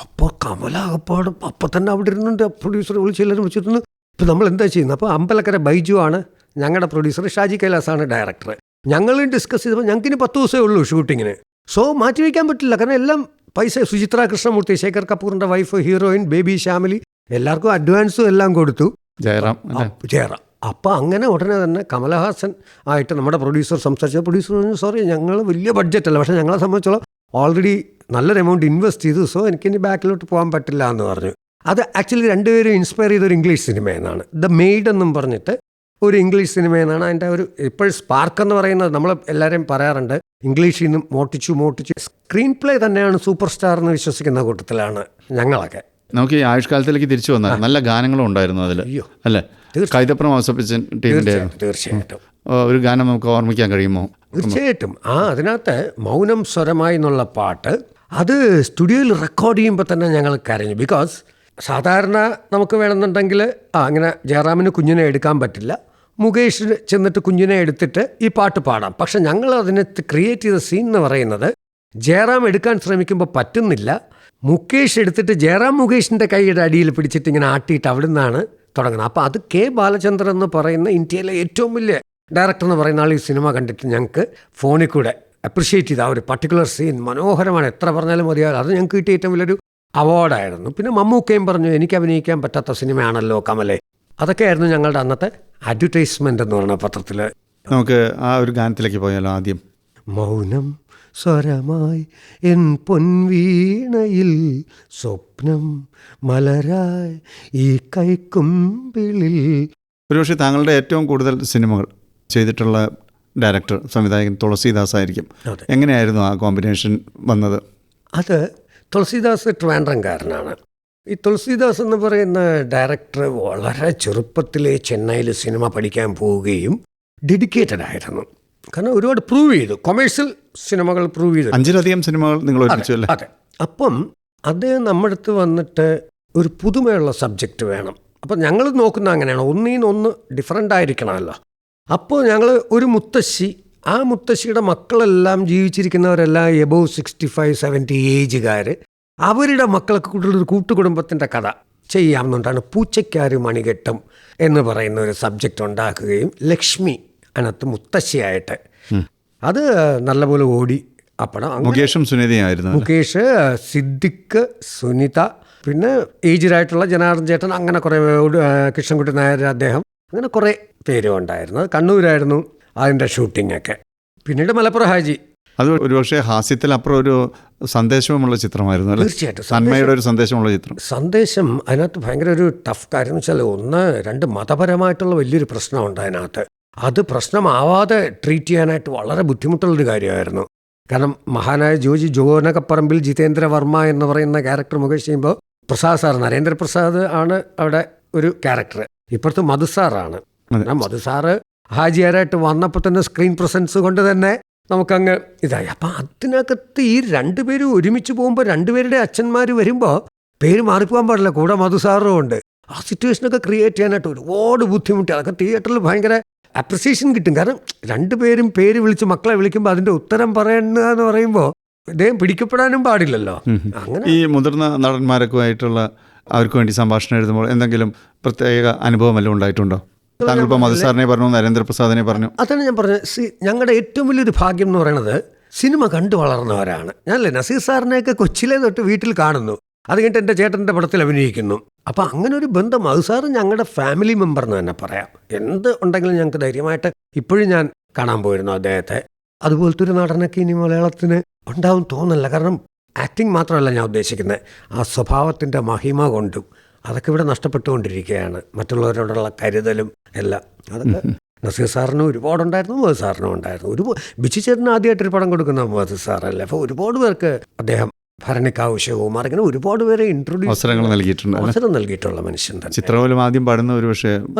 S4: അപ്പോൾ കമലാകപ്പാടും അപ്പം തന്നെ അവിടെ ഇരുന്നുണ്ട്, പ്രൊഡ്യൂസർ വിളിച്ചെല്ലാവരും വെച്ചിരുന്നു. ഇപ്പം നമ്മൾ എന്താ ചെയ്യുന്നത്? അപ്പോൾ അമ്പലക്കര ബൈജു ആണ് ഞങ്ങളുടെ പ്രൊഡ്യൂസർ, ഷാജി കൈലാസാണ് ഡയറക്ടർ. ഞങ്ങളും ഡിസ്കസ് ചെയ്തപ്പോൾ ഞങ്ങൾക്കിനി 10 ദിവസമേ ഉള്ളൂ ഷൂട്ടിങ്ങിന്. സോ മാറ്റി വയ്ക്കാൻ പറ്റില്ല, കാരണം എല്ലാം പൈസ. സുചിത്ര കൃഷ്ണമൂർത്തി, ശേഖർ കപൂറിൻ്റെ വൈഫ്, ഹീറോയിൻ, ബേബി ശ്യാമിലി, എല്ലാവർക്കും അഡ്വാൻസും എല്ലാം കൊടുത്തു. ജയറാം. അപ്പം അങ്ങനെ ഉടനെ തന്നെ കമലഹാസൻ ആയിട്ട് നമ്മുടെ പ്രൊഡ്യൂസർ സംസാരിച്ച പ്രൊഡ്യൂസർ പറഞ്ഞു, സോറി ഞങ്ങൾ വലിയ ബഡ്ജറ്റല്ല, പക്ഷേ ഞങ്ങളെ സംബന്ധിച്ചോളം ഓൾറെഡി നല്ലൊരു എമൗണ്ട് ഇൻവെസ്റ്റ് ചെയ്തു, സോ എനിക്കിനി ബാക്കിലോട്ട് പോകാൻ പറ്റില്ല എന്ന് പറഞ്ഞു. അത് ആക്ച്വലി രണ്ടുപേരും ഇൻസ്പയർ ചെയ്തൊരു ഇംഗ്ലീഷ് സിനിമയെന്നാണ്, ദ മെയ്ഡ് എന്നും പറഞ്ഞിട്ട് ഒരു ഇംഗ്ലീഷ് സിനിമയെന്നാണ്. അതിൻ്റെ ഒരു ഇപ്പോൾ സ്പാർക്ക് എന്ന് പറയുന്നത് നമ്മൾ എല്ലാവരും പറയാറുണ്ട്, ഇംഗ്ലീഷിൽ നിന്നും മോട്ടിച്ചു സ്ക്രീൻ പ്ലേ തന്നെയാണ് സൂപ്പർ സ്റ്റാർ എന്ന് വിശ്വസിക്കുന്ന കൂട്ടത്തിലാണ് ഞങ്ങളൊക്കെ.
S3: നമുക്ക് ഈ ആയുഷ്കാലത്തിലേക്ക് തിരിച്ചു വന്നാൽ നല്ല ഗാനങ്ങളും ഉണ്ടായിരുന്നു അതിൽ, അല്ലേ? കൈതപ്രം അവസപ്പിച്ചൻ ടീമിൻ്റെ
S4: തീർച്ചയായിട്ടും
S3: ഒരു ഗാനം നമുക്ക് ഓർമ്മിക്കാൻ കഴിയുമോ?
S4: തീർച്ചയായിട്ടും. അതിനകത്ത് മൗനം സ്വരമായി എന്നുള്ള പാട്ട് അത് സ്റ്റുഡിയോയിൽ റെക്കോർഡ് ചെയ്യുമ്പോൾ തന്നെ ഞങ്ങൾ കരഞ്ഞു. ബിക്കോസ് സാധാരണ നമുക്ക് വേണമെന്നുണ്ടെങ്കിൽ അങ്ങനെ ജയറാമിന് കുഞ്ഞിനെ എടുക്കാൻ പറ്റില്ല, മുകേഷ് ചെന്നിട്ട് കുഞ്ഞിനെ എടുത്തിട്ട് ഈ പാട്ട് പാടാം. പക്ഷെ ഞങ്ങൾ അതിനകത്ത് ക്രിയേറ്റ് ചെയ്ത സീൻ എന്ന് പറയുന്നത് ജയറാം എടുക്കാൻ ശ്രമിക്കുമ്പോൾ പറ്റുന്നില്ല, മുകേഷ് എടുത്തിട്ട് ജയറാം മുകേഷിൻ്റെ കൈയുടെ അടിയിൽ പിടിച്ചിട്ട് ഇങ്ങനെ ആട്ടിയിട്ട് അവിടെ നിന്നാണ് തുടങ്ങുന്നത്. അപ്പോൾ അത് കെ ബാലചന്ദ്രൻ എന്ന് പറയുന്ന ഇന്ത്യയിലെ ഏറ്റവും വലിയ ഡയറക്ടർ എന്ന് പറയുന്ന ആൾ ഈ സിനിമ കണ്ടിട്ട് ഞങ്ങൾക്ക് ഫോണിൽ കൂടെ അപ്രിഷ്യേറ്റ് ചെയ്ത ആ ഒരു പർട്ടിക്കുലർ സീൻ മനോഹരമാണ്, എത്ര പറഞ്ഞാലും മതിയാവില്ല. അത് ഞങ്ങൾക്ക് കിട്ടിയ ഏറ്റവും വലിയൊരു അവാർഡായിരുന്നു. പിന്നെ മമ്മൂക്കയും പറഞ്ഞു എനിക്ക് അഭിനയിക്കാൻ പറ്റാത്ത സിനിമയാണല്ലോ കമലെ. അതൊക്കെയായിരുന്നു ഞങ്ങളുടെ അന്നത്തെ അഡ്വർടൈസ്മെൻ്റ് എന്ന് പറയുന്ന പത്രത്തിൽ.
S3: നമുക്ക് ആ ഒരു ഗാനത്തിലേക്ക് പോയാലോ? ആദ്യം
S4: മൗനം സ്വരമായി എൻ പൊൻവീണയിൽ സ്വപ്നം മലരായി ഈ കൈക്കുമ്പിളിൽ.
S3: ഒരുപക്ഷെ താങ്കളുടെ ഏറ്റവും കൂടുതൽ സിനിമകൾ ചെയ്തിട്ടുള്ള ഡയറക്ടർ സംവിധായകൻ തുളസീദാസ് ആയിരിക്കും. എങ്ങനെയായിരുന്നു ആ കോമ്പിനേഷൻ വന്നത്?
S4: അത് തുളസീദാസ് ട്രിവാൻഡ്രംകാരനാണ്. ഈ തുളസീദാസ് എന്ന് പറയുന്ന ഡയറക്ടർ വളരെ ചെറുപ്പത്തിലെ ചെന്നൈയിൽ സിനിമ പഠിക്കാൻ പോവുകയും ഡെഡിക്കേറ്റഡ് ആയിരുന്നു. കാരണം ഒരുപാട് പ്രൂവ് ചെയ്തു, കൊമേഴ്സ്യൽ സിനിമകൾ പ്രൂവ് ചെയ്തു.
S3: 5ലധികം സിനിമകൾ നിങ്ങൾ ഒരുമിച്ചു അല്ലേ?
S4: അതെ. അപ്പം അദ്ദേഹം നമ്മുടെ അടുത്ത് വന്നിട്ട് ഒരു പുതുമയുള്ള സബ്ജക്റ്റ് വേണം. അപ്പം ഞങ്ങൾ നോക്കുന്ന അങ്ങനെയാണ്, ഒന്നിനൊന്ന് ഡിഫറൻ്റ് ആയിരിക്കണമല്ലോ. അപ്പോൾ ഞങ്ങൾ ഒരു മുത്തശ്ശി, ആ മുത്തശ്ശിയുടെ മക്കളെല്ലാം ജീവിച്ചിരിക്കുന്നവരെല്ലാം എബോവ് 65-70 ഏജുകാർ, അവരുടെ മക്കൾക്ക് കൂടുതലൊരു കൂട്ടുകുടുംബത്തിൻ്റെ കഥ ചെയ്യാമെന്നുകൊണ്ടാണ് പൂച്ചയ്ക്കാര് മണികെട്ടും എന്ന് പറയുന്ന ഒരു സബ്ജക്റ്റ് ഉണ്ടാക്കുകയും ലക്ഷ്മി അതിനകത്ത് മുത്തശ്ശിയായിട്ട് അത് നല്ലപോലെ ഓടി. അപ്പണം
S3: മുകേഷും സുനിതയായിരുന്നു.
S4: മുകേഷ്, സിദ്ദിഖ്, സുനിത, പിന്നെ ഏജ്ഡായിട്ടുള്ള ജനാർദ്ദൻ ചേട്ടൻ, അങ്ങനെ കുറേ, കൃഷ്ണൻകുട്ടി നായർ അദ്ദേഹം, അങ്ങനെ കുറേ പേരും ഉണ്ടായിരുന്നു. കണ്ണൂരായിരുന്നു അതിൻ്റെ ഷൂട്ടിങ്ങൊക്കെ. പിന്നീട് മലപ്പുറം ഹാജി.
S3: അത് ഒരുപക്ഷെ ഹാസ്യത്തിലപ്പുറം ഒരു സന്ദേശമുള്ള ചിത്രമായിരുന്നു അല്ലേ?
S4: തീർച്ചയായിട്ടും.
S3: നന്മയുടെ ഒരു സന്ദേശമുള്ള ചിത്രം.
S4: സന്ദേശം അതിനകത്ത് ഭയങ്കര ഒരു ടഫ് കാര്യം എന്ന് വെച്ചാൽ 1-2 മതപരമായിട്ടുള്ള വലിയൊരു പ്രശ്നമുണ്ട് അതിനകത്ത്. അത് പ്രശ്നമാവാതെ ട്രീറ്റ് ചെയ്യാനായിട്ട് വളരെ ബുദ്ധിമുട്ടുള്ളൊരു കാര്യമായിരുന്നു. കാരണം മഹാനായ ജോനകപ്പറമ്പിൽ ജിതേന്ദ്ര വർമ്മ എന്ന് പറയുന്ന ക്യാരക്ടർ മുകേഷ് ചെയ്യുമ്പോൾ പ്രസാദ് സാർ, നരേന്ദ്രപ്രസാദ് ആണ് അവിടെ ഒരു ക്യാരക്ടർ, ഇപ്പുറത്ത് മധുസാറാണ്. മധുസാറ് ഹാജിയാരായിട്ട് വന്നപ്പോൾ തന്നെ സ്ക്രീൻ പ്രസൻസ് കൊണ്ട് തന്നെ നമുക്കങ്ങ് ഇതായി. അപ്പം അതിനകത്ത് ഈ 2 പേരും ഒരുമിച്ച് പോകുമ്പോൾ 2 പേരുടെ അച്ഛന്മാർ വരുമ്പോൾ പേര് മാറിപ്പോകാൻ പാടില്ല, കൂടെ മധുസാറും ഉണ്ട്. ആ സിറ്റുവേഷനൊക്കെ ക്രിയേറ്റ് ചെയ്യാനായിട്ട് ഒരുപാട് ബുദ്ധിമുട്ടി. അതൊക്കെ തിയേറ്ററിൽ ഭയങ്കര അപ്രിസിയേഷൻ കിട്ടും. കാരണം 2 പേരും പേര് വിളിച്ച് മക്കളെ വിളിക്കുമ്പോൾ അതിൻ്റെ ഉത്തരം പറയുക എന്ന് പറയുമ്പോൾ ഇദ്ദേഹം പിടിക്കപ്പെടാനും പാടില്ലല്ലോ. അങ്ങനെ
S3: ഈ മുതിർന്ന നടന്മാരൊക്കെ ആയിട്ടുള്ള അവർക്ക് വേണ്ടി സംഭാഷണം എഴുതുമ്പോൾ എന്തെങ്കിലും പ്രത്യേക അനുഭവം വല്ലതും ഉണ്ടായിട്ടുണ്ടോ? താങ്കൾ ഇപ്പോൾ മധുസാറിനെ പറഞ്ഞു, നരേന്ദ്രപ്രസാദിനെ പറഞ്ഞു.
S4: അതാണ് ഞാൻ പറഞ്ഞത്. ഞങ്ങളുടെ ഏറ്റവും വലിയൊരു ഭാഗ്യം എന്ന് പറയുന്നത് സിനിമ കണ്ടു വളർന്നവരാണ്. ഞാനല്ലേ നസീർ സാറിനെയൊക്കെ കൊച്ചിയിലെ തൊട്ട് വീട്ടിൽ കാണുന്നു, അത് കഴിഞ്ഞിട്ട് എൻ്റെ ചേട്ടൻ്റെ പടത്തിൽ അഭിനയിക്കുന്നു. അപ്പോൾ അങ്ങനെ ഒരു ബന്ധം. മധുസാർ ഞങ്ങളുടെ ഫാമിലി മെമ്പർ എന്ന് തന്നെ പറയാം. എന്ത് ഉണ്ടെങ്കിലും ഞങ്ങൾക്ക് ധൈര്യമായിട്ട് ഇപ്പോഴും ഞാൻ കാണാൻ പോയിരുന്നു അദ്ദേഹത്തെ. അതുപോലത്തെ ഒരു നടനൊക്കെ ഇനി മലയാളത്തിന് ഉണ്ടാവും തോന്നില്ല. കാരണം ആക്ടിങ് മാത്രമല്ല ഞാൻ ഉദ്ദേശിക്കുന്നത്, ആ സ്വഭാവത്തിൻ്റെ മഹിമ കൊണ്ടും അതൊക്കെ ഇവിടെ നഷ്ടപ്പെട്ടുകൊണ്ടിരിക്കുകയാണ്. മറ്റുള്ളവരോടുള്ള കരുതലും എല്ലാം അതൊക്കെ നസീർ സാറിനും ഒരുപാടുണ്ടായിരുന്നു, മധു സാറിനും ഉണ്ടായിരുന്നു. ബിജി ചേട്ടന് ആദ്യമായിട്ടൊരു പടം കൊടുക്കുന്ന മധു സാറല്ലേ. അപ്പോൾ ഒരുപാട് പേർക്ക് അദ്ദേഹം, ഭരണിക്കാവ് ശിവകുമാർ, ഇങ്ങനെ ഒരുപാട് പേരെ
S3: അവസരം
S4: നൽകിയിട്ടുള്ള മനുഷ്യൻ തന്നെ.
S3: ചിത്രപോലും ആദ്യം പാടുന്ന ഒരു പക്ഷേ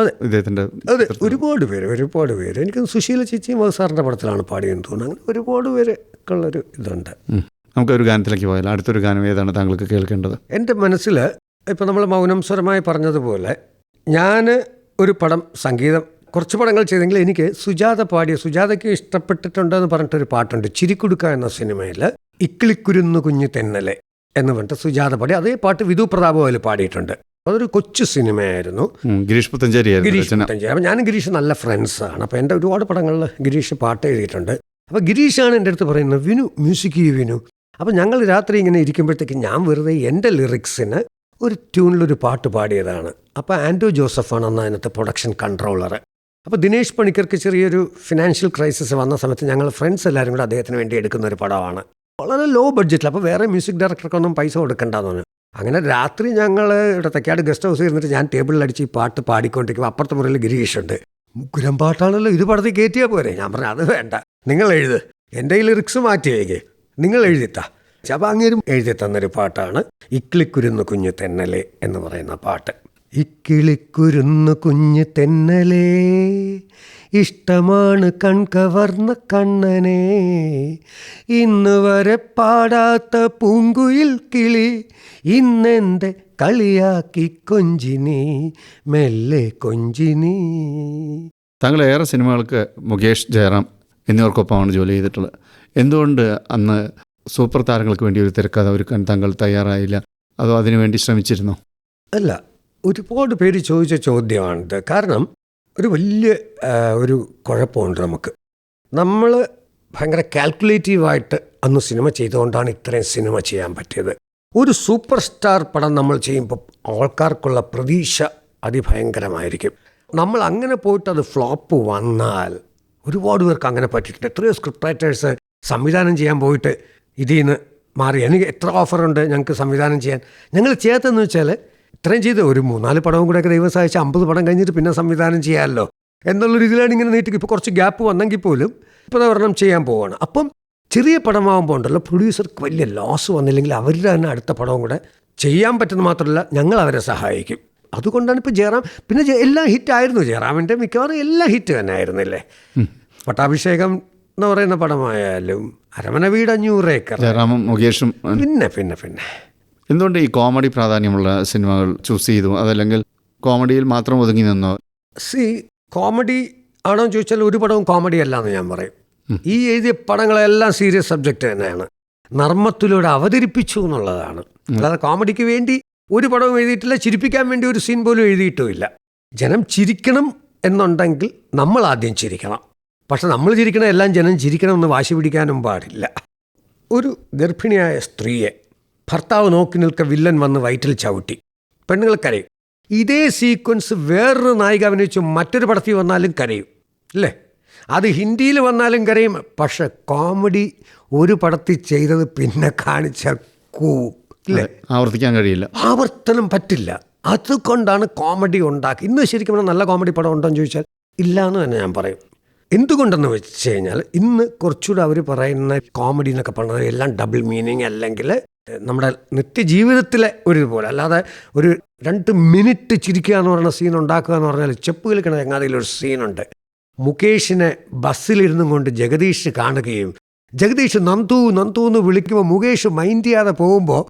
S3: ഇദ്ദേഹത്തിൻ്റെ.
S4: അതെ, ഒരുപാട് പേര്. എനിക്ക് സുശീല ചേച്ചി മധു സാറിൻ്റെ പടത്തിലാണ് പാടിയെന്ന് തോന്നുന്നു. അങ്ങനെ ഒരുപാട് പേരൊക്കെ ഉള്ളൊരു ഇതുണ്ട്.
S3: നമുക്കൊരു ഗാനത്തിലേക്ക് പോയാൽ അടുത്തൊരു ഗാനം ഏതാണ് താങ്കൾക്ക് കേൾക്കേണ്ടത്?
S4: എൻ്റെ മനസ്സിൽ ഇപ്പം നമ്മൾ മൗനം സ്വരമായി പറഞ്ഞതുപോലെ ഞാൻ ഒരു പടം സംഗീതം കുറച്ച് പടങ്ങൾ ചെയ്തെങ്കിൽ എനിക്ക് സുജാത പാടിയ, സുജാതയ്ക്ക് ഇഷ്ടപ്പെട്ടിട്ടുണ്ടെന്ന് പറഞ്ഞിട്ടൊരു പാട്ടുണ്ട്, ചിരിക്കുടുക്ക എന്ന സിനിമയിൽ ഇക്കിളിക്കുരുന്നു കുഞ്ഞു തെന്നലെ എന്ന് പറഞ്ഞിട്ട് സുജാത പാടി. അതേ പാട്ട് വിധു പ്രതാപ് അതിൽ പാടിയിട്ടുണ്ട്. അതൊരു കൊച്ചു സിനിമയായിരുന്നു.
S3: ഗിരീഷ് പുത്തഞ്ചേരി.
S4: അപ്പം ഞാനും ഗിരീഷ് നല്ല ഫ്രണ്ട്സാണ്. അപ്പോൾ എൻ്റെ ഒരുപാട് പടങ്ങളിൽ ഗിരീഷ് പാട്ട് എഴുതിയിട്ടുണ്ട്. അപ്പോൾ ഗിരീഷാണ് എൻ്റെ അടുത്ത് പറയുന്നത്, വിനു മ്യൂസിക് ചെയ്യൂ വിനു. അപ്പോൾ ഞങ്ങൾ രാത്രി ഇങ്ങനെ ഇരിക്കുമ്പോഴത്തേക്ക് ഞാൻ വെറുതെ എൻ്റെ ലിറിക്സിന് ഒരു ട്യൂണിലൊരു പാട്ട് പാടിയതാണ്. അപ്പോൾ ആൻഡോ ജോസഫാണ് അന്ന് അതിനകത്ത് പ്രൊഡക്ഷൻ കൺട്രോളർ. അപ്പോൾ ദിനേശ് പണിക്കർക്ക് ചെറിയൊരു ഫിനാൻഷ്യൽ ക്രൈസിസ് വന്ന സമയത്ത് ഞങ്ങൾ ഫ്രണ്ട്സ് എല്ലാവരും കൂടെ അദ്ദേഹത്തിന് വേണ്ടി എടുക്കുന്ന ഒരു പടമാണ്. വളരെ ലോ ബഡ്ജറ്റിൽ. അപ്പോൾ വേറെ മ്യൂസിക് ഡയറക്ടർക്കൊന്നും പൈസ കൊടുക്കണ്ടെന്ന് പറഞ്ഞു. അങ്ങനെ രാത്രി ഞങ്ങൾ ഇവിടെ തെക്കാട് ഗസ്റ്റ് ഹൗസിൽ ഇരുന്നിട്ട് ഞാൻ ടേബിളിലടിച്ച് ഈ പാട്ട് പാടിക്കൊണ്ടിരിക്കുമ്പോൾ അപ്പുറത്തെ മുറിയിൽ ഗിരീഷുണ്ട്. മുക്കുരം പാട്ടാണല്ലോ, ഇത് പടത്തിൽ കയറ്റിയാൽ പോരെ. ഞാൻ പറഞ്ഞു അത് വേണ്ട, നിങ്ങൾ എഴുത്, എൻ്റെ ഈ ലിറിക്സ് മാറ്റിയേക്ക്, നിങ്ങൾ എഴുതിത്താ. അപ്പോൾ അങ്ങേരും എഴുതി തന്നൊരു പാട്ടാണ് ഇക്കിളിക്കുരുന്നു കുഞ്ഞു തെന്നലെ എന്ന് പറയുന്ന പാട്ട്. ഇക്കിളിക്കുരുന്നു കുഞ്ഞു തെന്നലേ ഇഷ്ടമാണ് കൺകവർന്ന കണ്ണനെ, ഇന്ന് വരെ പാടാത്ത പൂങ്കുയിൽ കിളി ഇന്നെൻ്റെ കളിയാക്കി കൊഞ്ചിനി മെല്ലെ കൊഞ്ചിനി.
S3: താങ്കൾ ഏറെ സിനിമകൾക്ക് മുകേഷ്, ജയറാം എന്നിവർക്കൊപ്പമാണ് ജോലി ചെയ്തിട്ടുള്ളത്. എന്തുകൊണ്ട് അന്ന് സൂപ്പർ താരങ്ങൾക്ക് വേണ്ടി ഒരു തിരക്കഥ ഒരുക്കാൻ താങ്കൾ തയ്യാറായില്ല? അതോ അതിനുവേണ്ടി ശ്രമിച്ചിരുന്നോ?
S4: അല്ല, ഒരുപാട് പേര് ചോദിച്ച ചോദ്യമാണിത്. കാരണം ഒരു വലിയ ഒരു കുഴപ്പമുണ്ട് നമുക്ക്. നമ്മൾ ഭയങ്കര കാൽക്കുലേറ്റീവായിട്ട് അന്ന് സിനിമ ചെയ്തുകൊണ്ടാണ് ഇത്രയും സിനിമ ചെയ്യാൻ പറ്റിയത്. ഒരു സൂപ്പർ സ്റ്റാർ പടം നമ്മൾ ചെയ്യുമ്പോൾ ആൾക്കാർക്കുള്ള പ്രതീക്ഷ അതിഭയങ്കരമായിരിക്കും. നമ്മൾ അങ്ങനെ പോയിട്ട് അത് ഫ്ലോപ്പ് വന്നാൽ ഒരുപാട് പേർക്ക് അങ്ങനെ പറ്റിയിട്ടുണ്ട്. എത്രയോ സ്ക്രിപ്റ്റ് റൈറ്റേഴ്സ് സംവിധാനം ചെയ്യാൻ പോയിട്ട് ഇതിൽ നിന്ന് മാറി. എനിക്ക് എത്ര ഓഫറുണ്ട് ഞങ്ങൾക്ക് സംവിധാനം ചെയ്യാൻ. ഞങ്ങൾ ചെയ്യാത്തതെന്ന് വെച്ചാൽ ഇത്രയും ചെയ്ത് ഒരു 3-4 പടവും കൂടെയൊക്കെ ദൈവം സഹായിച്ച് 50 പടം കഴിഞ്ഞിട്ട് പിന്നെ സംവിധാനം ചെയ്യാമല്ലോ എന്നുള്ള രീതിയിലാണ് ഇങ്ങനെ നീട്ടി. ഇപ്പോൾ കുറച്ച് ഗ്യാപ്പ് വന്നെങ്കിൽ പോലും ഇപ്പോൾ ഒരെണ്ണം ചെയ്യാൻ പോവുകയാണ്. അപ്പം ചെറിയ പടമാകുമ്പോൾ ഉണ്ടല്ലോ, പ്രൊഡ്യൂസർക്ക് വലിയ ലോസ് വന്നില്ലെങ്കിൽ അവരുടെ തന്നെ അടുത്ത പടവും കൂടെ ചെയ്യാൻ പറ്റുന്ന മാത്രമല്ല ഞങ്ങൾ അവരെ സഹായിക്കും. അതുകൊണ്ടാണ് ഇപ്പോൾ ജയറാം, പിന്നെ എല്ലാം ഹിറ്റായിരുന്നു. ജയറാമിൻ്റെ മിക്കവാറും എല്ലാം ഹിറ്റ് തന്നെ ആയിരുന്നില്ലേ. പട്ടാഭിഷേകം എന്ന് പറയുന്ന പടമായാലും അരമന വീട് 500 ഏക്കർ,
S3: ജയറാമും മുകേഷും.
S4: പിന്നെ
S3: എന്തുകൊണ്ട് ഈ കോമഡി പ്രാധാന്യമുള്ള സിനിമകൾ ചൂസ് ചെയ്തു? അതല്ലെങ്കിൽ കോമഡിയിൽ മാത്രം ഒതുങ്ങി നിന്നോ?
S4: കോമഡി ആണോ എന്ന് ചോദിച്ചാൽ ഒരു പടവും കോമഡി അല്ല എന്ന് ഞാൻ പറയും. ഈ എഴുതിയ പടങ്ങളെല്ലാം സീരിയസ് സബ്ജക്റ്റ് തന്നെയാണ്, നർമ്മത്തിലൂടെ അവതരിപ്പിച്ചു എന്നുള്ളതാണ്. അല്ലാതെ കോമഡിക്ക് വേണ്ടി ഒരു പടവും എഴുതിയിട്ടില്ല, ചിരിപ്പിക്കാൻ വേണ്ടി ഒരു സീൻ പോലും എഴുതിയിട്ടുമില്ല. ജനം ചിരിക്കണം എന്നുണ്ടെങ്കിൽ നമ്മൾ ആദ്യം ചിരിക്കണം. പക്ഷെ നമ്മൾ ചിരിക്കണം, എല്ലാം ജനം ചിരിക്കണമെന്ന് വാശി പിടിക്കാനും പാടില്ല. ഒരു ഗർഭിണിയായ സ്ത്രീയെ ഭർത്താവ് നോക്കി നിൽക്ക വില്ലൻ വന്ന് വയറ്റിൽ ചവിട്ടി, പെണ്ണുങ്ങൾ കരയും. ഇതേ സീക്വൻസ് വേറൊരു നായിക അഭിനയിച്ചു മറ്റൊരു പടത്തിൽ വന്നാലും കരയും അല്ലേ. അത് ഹിന്ദിയിൽ വന്നാലും കരയും. പക്ഷെ കോമഡി ഒരു പടത്തിൽ ചെയ്തത് പിന്നെ കാണിച്ചാൽ അല്ലേ,
S3: ആവർത്തിക്കാൻ കഴിയില്ല,
S4: ആവർത്തനം പറ്റില്ല. അതുകൊണ്ടാണ് കോമഡി ഉണ്ടാക്കി. ഇന്ന് ശരിക്കും നല്ല കോമഡി പടം ഉണ്ടോ എന്ന് ചോദിച്ചാൽ ഇല്ല എന്ന് തന്നെ ഞാൻ പറയും. എന്തുകൊണ്ടെന്ന് വെച്ച് കഴിഞ്ഞാൽ ഇന്ന് കുറച്ചുകൂടെ അവർ പറയുന്ന കോമഡി എന്നൊക്കെ പറയുന്നത് എല്ലാം ഡബിൾ മീനിങ്, അല്ലെങ്കിൽ നമ്മുടെ നിത്യജീവിതത്തിലെ ഒരു ഇതുപോലെ, അല്ലാതെ ഒരു 2 മിനിറ്റ് ചിരിക്കുക എന്ന് പറയുന്ന സീൻ ഉണ്ടാക്കുക എന്ന് പറഞ്ഞാൽ ചെപ്പ് കളിക്കണ ചങ്ങാതിയിലൊരു സീനുണ്ട്. മുകേഷിനെ ബസ്സിലിരുന്നും കൊണ്ട് ജഗദീഷ് കാണുകയും ജഗദീഷ് നന്ദു നന്ദു എന്ന് വിളിക്കുമ്പോൾ മുകേഷ് മൈൻഡ് ചെയ്യാതെ പോകുമ്പോൾ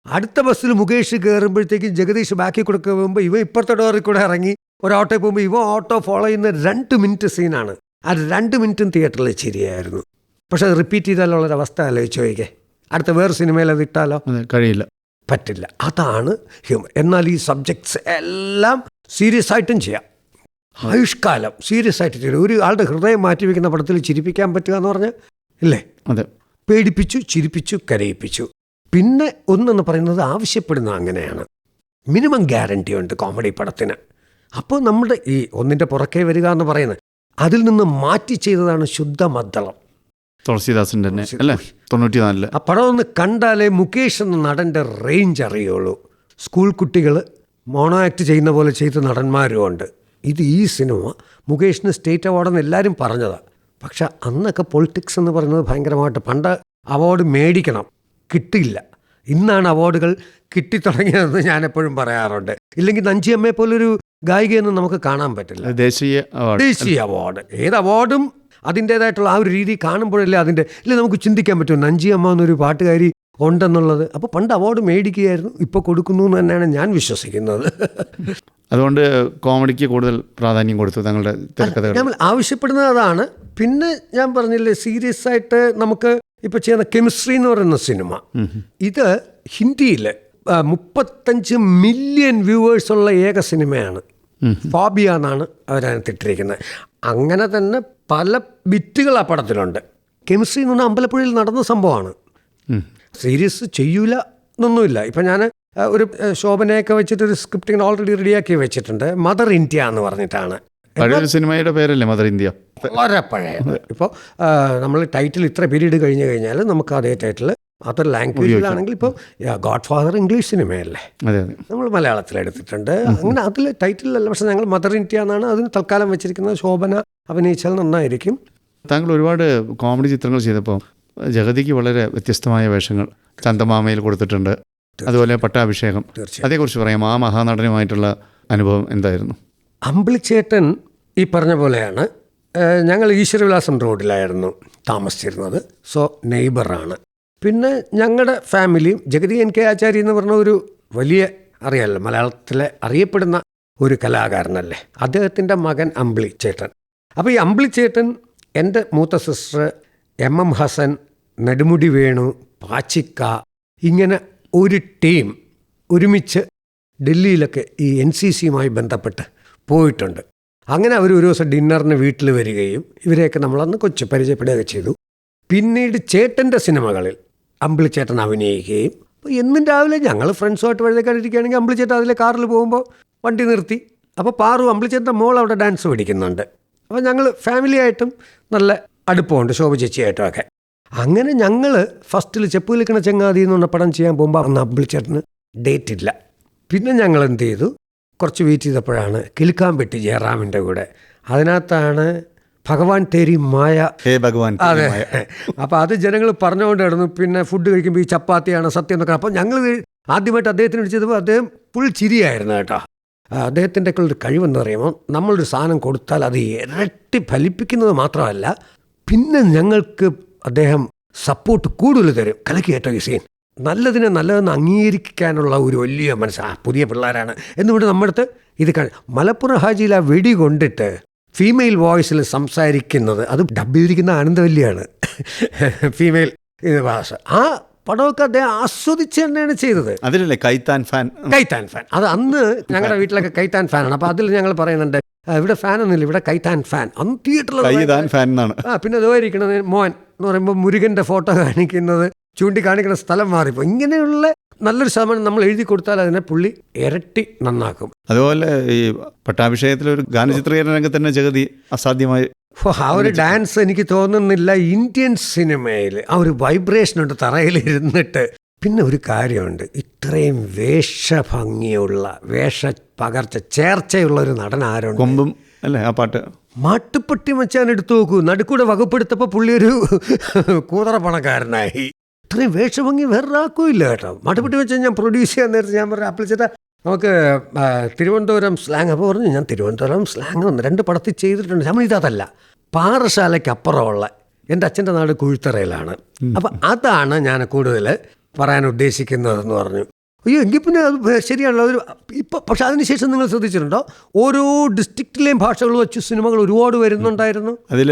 S4: അടുത്ത ബസ്സിൽ മുകേഷ് കയറുമ്പോഴത്തേക്കും ജഗദീഷ് ബാക്കി കൊടുക്കുക പോകുമ്പോൾ ഇവ ഇപ്പുറത്തെ ഡോറിൽ കൂടെ ഇറങ്ങി ഒരു ഓട്ടോ പോകുമ്പോൾ ഇവ ഓട്ടോ ഫോളോ ചെയ്യുന്ന 2 മിനിറ്റ് സീനാണ്. ആ 2 മിനിറ്റും തിയേറ്ററിൽ ചിരിയായിരുന്നു. പക്ഷെ അത് റിപ്പീറ്റ് ചെയ്താലുള്ളൊരവസ്ഥ ആലോചിച്ച് ചോദിക്കേ, അടുത്ത വേറെ സിനിമയിൽ അത് ഇട്ടാലോ?
S3: കഴിയില്ല,
S4: പറ്റില്ല. അതാണ് ഹ്യൂമർ. എന്നാൽ ഈ സബ്ജക്ട്സ് എല്ലാം സീരിയസ് ആയിട്ടും ചെയ്യാം. ആയുഷ്കാലം സീരിയസ് ആയിട്ട് ചെയ്യും. ഒരു ആളുടെ ഹൃദയം മാറ്റി വയ്ക്കുന്ന പടത്തിൽ ചിരിപ്പിക്കാൻ പറ്റുക എന്ന് പറഞ്ഞാൽ ഇല്ലേ,
S3: അതെ.
S4: പേടിപ്പിച്ചു, ചിരിപ്പിച്ചു, കരയിപ്പിച്ചു. പിന്നെ ഒന്നെന്ന് പറയുന്നത് ആവശ്യപ്പെടുന്ന അങ്ങനെയാണ്. മിനിമം ഗ്യാരണ്ടി ഉണ്ട് കോമഡി പടത്തിന്. അപ്പോൾ നമ്മുടെ ഈ ഒന്നിൻ്റെ പുറകെ വരിക എന്ന് പറയുന്നത് അതിൽ നിന്ന് മാറ്റി ചെയ്തതാണ് ശുദ്ധ മദ്ദളം.
S3: തുളസീദാസിൻ്റെ തന്നെ അല്ലേ, 94.
S4: ആ പടം ഒന്ന് കണ്ടാലേ മുകേഷ് എന്ന നടൻ്റെ റേഞ്ച് അറിയുള്ളൂ. സ്കൂൾ കുട്ടികൾ മോണോ ആക്ട് ചെയ്യുന്ന പോലെ ചെയ്ത നടന്മാരുമുണ്ട്. ഈ സിനിമ മുകേഷിന് സ്റ്റേറ്റ് അവാർഡെന്ന് എല്ലാവരും പറഞ്ഞതാണ്. പക്ഷെ അന്നൊക്കെ പൊളിറ്റിക്സ് എന്ന് പറയുന്നത് ഭയങ്കരമായിട്ട്, പണ്ട് അവാർഡ് മേടിക്കണം, കിട്ടില്ല. ഇന്നാണ് അവാർഡുകൾ കിട്ടിത്തുടങ്ങിയതെന്ന് ഞാൻ എപ്പോഴും പറയാറുണ്ട്. ഇല്ലെങ്കിൽ നഞ്ചിയമ്മയെ പോലൊരു ഗായികയൊന്നും നമുക്ക് കാണാൻ പറ്റില്ല.
S3: ദേശീയ
S4: അവാർഡ്, ഏത് അവാർഡും അതിൻ്റേതായിട്ടുള്ള ആ ഒരു രീതി കാണുമ്പോഴല്ലേ അതിൻ്റെ ഇല്ലേ നമുക്ക് ചിന്തിക്കാൻ പറ്റും. നഞ്ചിയമ്മ എന്നൊരു പാട്ടുകാരി ഉണ്ടെന്നുള്ളത്. അപ്പോൾ പണ്ട് അവാർഡ് മേടിക്കുകയായിരുന്നു, ഇപ്പോൾ കൊടുക്കുന്നു എന്ന് തന്നെയാണ് ഞാൻ വിശ്വസിക്കുന്നത്.
S3: അതുകൊണ്ട് കോമഡിക്ക് കൂടുതൽ പ്രാധാന്യം കൊടുത്തു തങ്ങളുടെ തിരക്കഥകൾ.
S4: ഞാൻ ആവശ്യപ്പെടുന്നത് അതാണ്. പിന്നെ ഞാൻ പറഞ്ഞില്ലേ, സീരിയസ് ആയിട്ട് നമുക്ക് ഇപ്പോൾ ചെയ്യുന്ന കെമിസ്ട്രി എന്ന് പറയുന്ന സിനിമ, ഇത് ഹിന്ദിയിൽ 35 മില്യൺ വ്യൂവേഴ്സ് ഉള്ള ഏക സിനിമയാണ്. ഫാബിയ എന്നാണ് അവരതിട്ടിരിക്കുന്നത്. അങ്ങനെ തന്നെ പല ബിറ്റുകൾ ആ പടത്തിലുണ്ട്. കെമിസ്ട്രി എന്ന് പറഞ്ഞാൽ അമ്പലപ്പുഴയിൽ നടന്ന സംഭവമാണ്. സീരീസ് ചെയ്യൂല എന്നൊന്നുമില്ല. ഇപ്പം ഞാൻ ഒരു ശോഭനയൊക്കെ വെച്ചിട്ടൊരു സ്ക്രിപ്റ്റ് ഇങ്ങനെ ഓൾറെഡി റെഡിയാക്കി വെച്ചിട്ടുണ്ട്. മദർ ഇന്ത്യ എന്ന് പറഞ്ഞിട്ടാണ്.
S3: പഴയൊരു സിനിമയുടെ പേരല്ലേ മദർ ഇന്ത്യ?
S4: വളരെ പഴയ. ഇപ്പോൾ നമ്മൾ ടൈറ്റിൽ ഇത്ര പീരീഡ് കഴിഞ്ഞ് കഴിഞ്ഞാൽ നമുക്ക് അതേ ടൈറ്റിൽ അതൊരു ലാംഗ്വേജിലാണെങ്കിൽ ഇപ്പോൾ ഗോഡ് ഫാദർ ഇംഗ്ലീഷ് സിനിമയല്ലേ, നമ്മൾ മലയാളത്തിലെടുത്തിട്ടുണ്ട്. അങ്ങനെ അതിൽ ടൈറ്റിലല്ല, പക്ഷേ ഞങ്ങൾ മദർ ഇന്ത്യ എന്നാണ് അതിന് തൽക്കാലം വെച്ചിരിക്കുന്നത്. ശോഭന അഭിനയിച്ചാൽ നന്നായിരിക്കും.
S3: താങ്കൾ ഒരുപാട് കോമഡി ചിത്രങ്ങൾ ചെയ്തപ്പോൾ ജഗതിക്ക് വളരെ വ്യത്യസ്തമായ വേഷങ്ങൾ ചന്ദമാമയിൽ കൊടുത്തിട്ടുണ്ട്, അതുപോലെ പട്ടാഭിഷേകം. അതേക്കുറിച്ച് പറയാം. ആ മഹാനടനുമായിട്ടുള്ള അനുഭവം എന്തായിരുന്നു?
S4: അമ്പിളിച്ചേട്ടൻ ഈ പറഞ്ഞ പോലെയാണ്. ഞങ്ങൾ ഈശ്വരവിലാസം റോഡിലായിരുന്നു താമസിച്ചിരുന്നത്. സോ നെയ്ബറാണ്. പിന്നെ ഞങ്ങളുടെ ഫാമിലിയും ജഗതി എൻ കെ ആചാര്യ എന്ന് പറഞ്ഞ ഒരു വലിയ, അറിയാമല്ലോ, മലയാളത്തിലെ അറിയപ്പെടുന്ന ഒരു കലാകാരനല്ലേ, അദ്ദേഹത്തിൻ്റെ മകൻ അമ്പിളിച്ചേട്ടൻ. അപ്പോൾ ഈ അമ്പിളിച്ചേട്ടൻ, എൻ്റെ മൂത്ത സിസ്റ്റർ MM ഹസൻ, നെടുമുടി വേണു, പാച്ചിക്ക, ഇങ്ങനെ ഒരു ടീം ഒരുമിച്ച് ഡൽഹിയിലൊക്കെ ഈ NCCയുമായി ബന്ധപ്പെട്ട് പോയിട്ടുണ്ട്. അങ്ങനെ അവർ ഒരു ദിവസം ഡിന്നറിന് വീട്ടിൽ വരികയും ഇവരെയൊക്കെ നമ്മളന്ന് കൊച്ചു പരിചയപ്പെടുകയൊക്കെ ചെയ്തു. പിന്നീട് ചേട്ടൻ്റെ സിനിമകളിൽ അമ്പിളിച്ചേട്ടൻ അഭിനയിക്കുകയും, അപ്പോൾ എന്നും രാവിലെ ഞങ്ങൾ ഫ്രണ്ട്സുമായിട്ട് വഴുതേക്കാണ്ടിരിക്കുകയാണെങ്കിൽ അമ്പിളിച്ചേട്ടൻ അതിലെ കാറിൽ പോകുമ്പോൾ വണ്ടി നിർത്തി. അപ്പോൾ പാറു, അമ്പിളിച്ചേട്ടൻ്റെ മോൾ അവിടെ ഡാൻസ് പഠിക്കുന്നുണ്ട്. അപ്പോൾ ഞങ്ങൾ ഫാമിലിയായിട്ടും നല്ല അടുപ്പമുണ്ട്, ശോഭ ചേച്ചിയായിട്ടും ഒക്കെ. അങ്ങനെ ഞങ്ങൾ ഫസ്റ്റിൽ ചെപ്പ് വിളിക്കണ ചങ്ങാതി എന്ന് പറഞ്ഞ പടം ചെയ്യാൻ പോകുമ്പോൾ അന്ന് അമ്പിളിച്ചേട്ടന് ഡേറ്റ് ഇല്ല. പിന്നെ ഞങ്ങൾ എന്ത് ചെയ്തു, കുറച്ച് വെയിറ്റ് ചെയ്തപ്പോഴാണ് കിലുക്കാമ്പെട്ടി ജയറാമിൻ്റെ കൂടെ. അതിനകത്താണ് ഭഗവാൻ തേരി മായ. അതെ. അപ്പോൾ അത് ജനങ്ങൾ പറഞ്ഞുകൊണ്ട് കിടന്നു. പിന്നെ ഫുഡ് കഴിക്കുമ്പോൾ ഈ ചപ്പാത്തിയാണ് സത്യം എന്നൊക്കെ. അപ്പോൾ ഞങ്ങൾ ആദ്യമായിട്ട് അദ്ദേഹത്തിന് വിളിച്ചപ്പോൾ അദ്ദേഹം ഫുൾ ചിരിയായിരുന്നു കേട്ടോ. അദ്ദേഹത്തിൻ്റെ ഒക്കെ ഒരു കഴിവെന്ന് പറയുമ്പോൾ, നമ്മളൊരു സാധനം കൊടുത്താൽ അത് ഇരട്ടി ഫലിപ്പിക്കുന്നത് മാത്രമല്ല, പിന്നെ ഞങ്ങൾക്ക് അദ്ദേഹം സപ്പോർട്ട് കൂടുതൽ തരും. കലക്കി കേട്ടോ ഈ സീൻ, നല്ലതിനെ നല്ലതെന്ന് അംഗീകരിക്കാനുള്ള ഒരു വലിയ മനസ്സാണ്. പുതിയ പിള്ളേരാണ് എന്നുകൊണ്ട് നമ്മുടെ അടുത്ത് ഇത് മലപ്പുറം ഹാജിയിൽ ആ വെടി കൊണ്ടിട്ട് ഫീമെയിൽ വോയിസിൽ സംസാരിക്കുന്നത്, അത് ഡബ് ചെയ്തിരിക്കുന്ന ആനന്ദവല്ലിയാണ് ഫീമെയിൽ ഭാഷ. ആ പടമൊക്കെ അദ്ദേഹം ആസ്വദിച്ച് തന്നെയാണ് ചെയ്തത്.
S3: അതിലല്ലേ കൈത്താൻ ഫാൻ? കൈത്താൻ
S4: ഫാൻ. അത് അന്ന് ഞങ്ങളുടെ വീട്ടിലൊക്കെ കൈത്താൻ ഫാനാണ്. അപ്പോൾ അതിൽ ഞങ്ങൾ പറയുന്നുണ്ട്, ഇവിടെ ഫാനൊന്നുമില്ല, ഇവിടെ കൈത്താൻ ഫാൻ. അന്ന് തിയേറ്ററിൽ
S3: ഫാൻ എന്നാണ്.
S4: പിന്നെ അതുമായിരിക്കണത് മോൻ എന്ന് പറയുമ്പോൾ മുരുകൻ്റെ ഫോട്ടോ കാണിക്കുന്നത്, ചൂണ്ടിക്കാണിക്കുന്ന സ്ഥലം മാറിപ്പോൾ. ഇങ്ങനെയുള്ള നല്ലൊരു ശതമാനം നമ്മൾ എഴുതി കൊടുത്താൽ അതിനെ പുള്ളി ഇരട്ടി നന്നാക്കും.
S3: അതുപോലെ ഈ പട്ടാഭിഷേകത്തിലെ ഒരു ഗാനചിത്രീകരണ രംഗത്ത് തന്നെ ജഗതി അസാധ്യമായി
S4: ആ ഒരു ഡാൻസ് എനിക്ക് തോന്നുന്നില്ല ഇന്ത്യൻ സിനിമയിൽ ആ ഒരു വൈബ്രേഷൻ ഉണ്ട് തറയിലിരുന്നിട്ട്. പിന്നെ ഒരു കാര്യമുണ്ട്, ഇത്രയും വേഷഭംഗിയുള്ള പകർച്ച ചേർച്ചയുള്ള ഒരു നടൻ ആരുണ്ട്?
S3: കൊമ്പും അല്ലേ ആ പാട്ട്?
S4: മാട്ടുപ്പെട്ടി മച്ചാൻ എടുത്തു നോക്കൂ, നടുക്കൂടെ വകുപ്പെടുത്തപ്പോൾ പുള്ളി ഒരു കൂതറ പണക്കാരനായി. ഇത്രയും വേഷഭംഗി വേറൊരാൾക്കും ഇല്ല കേട്ടോ. മാട്ടുപ്പെട്ടി വെച്ചാൽ ഞാൻ പ്രൊഡ്യൂസ് ചെയ്യാൻ നേരത്തെ ഞാൻ പറഞ്ഞു, അപ്പിളിച്ചേട്ടാ നമുക്ക് തിരുവനന്തപുരം സ്ലാങ്. അപ്പോൾ പറഞ്ഞു, ഞാൻ തിരുവനന്തപുരം സ്ലാങ് 2 പടത്തിൽ ചെയ്തിട്ടുണ്ട്. നമ്മൾ ഇതല്ല, പാറശാലയ്ക്ക് അപ്പുറമുള്ള എൻ്റെ അച്ഛൻ്റെ നാട് കുഴിത്തറയിലാണ്. അപ്പം അതാണ് ഞാൻ കൂടുതൽ പറയാൻ ഉദ്ദേശിക്കുന്നതെന്ന് പറഞ്ഞു. അയ്യോ, എങ്കിൽ പിന്നെ അത് ശരിയാണല്ലോ. ഒരു ഇപ്പോൾ പക്ഷെ അതിനുശേഷം നിങ്ങൾ ശ്രദ്ധിച്ചിട്ടുണ്ടോ, ഓരോ ഡിസ്ട്രിക്റ്റിലെയും ഭാഷകൾ വെച്ച് സിനിമകൾ ഒരുപാട് വരുന്നുണ്ടായിരുന്നു.
S3: അതിൽ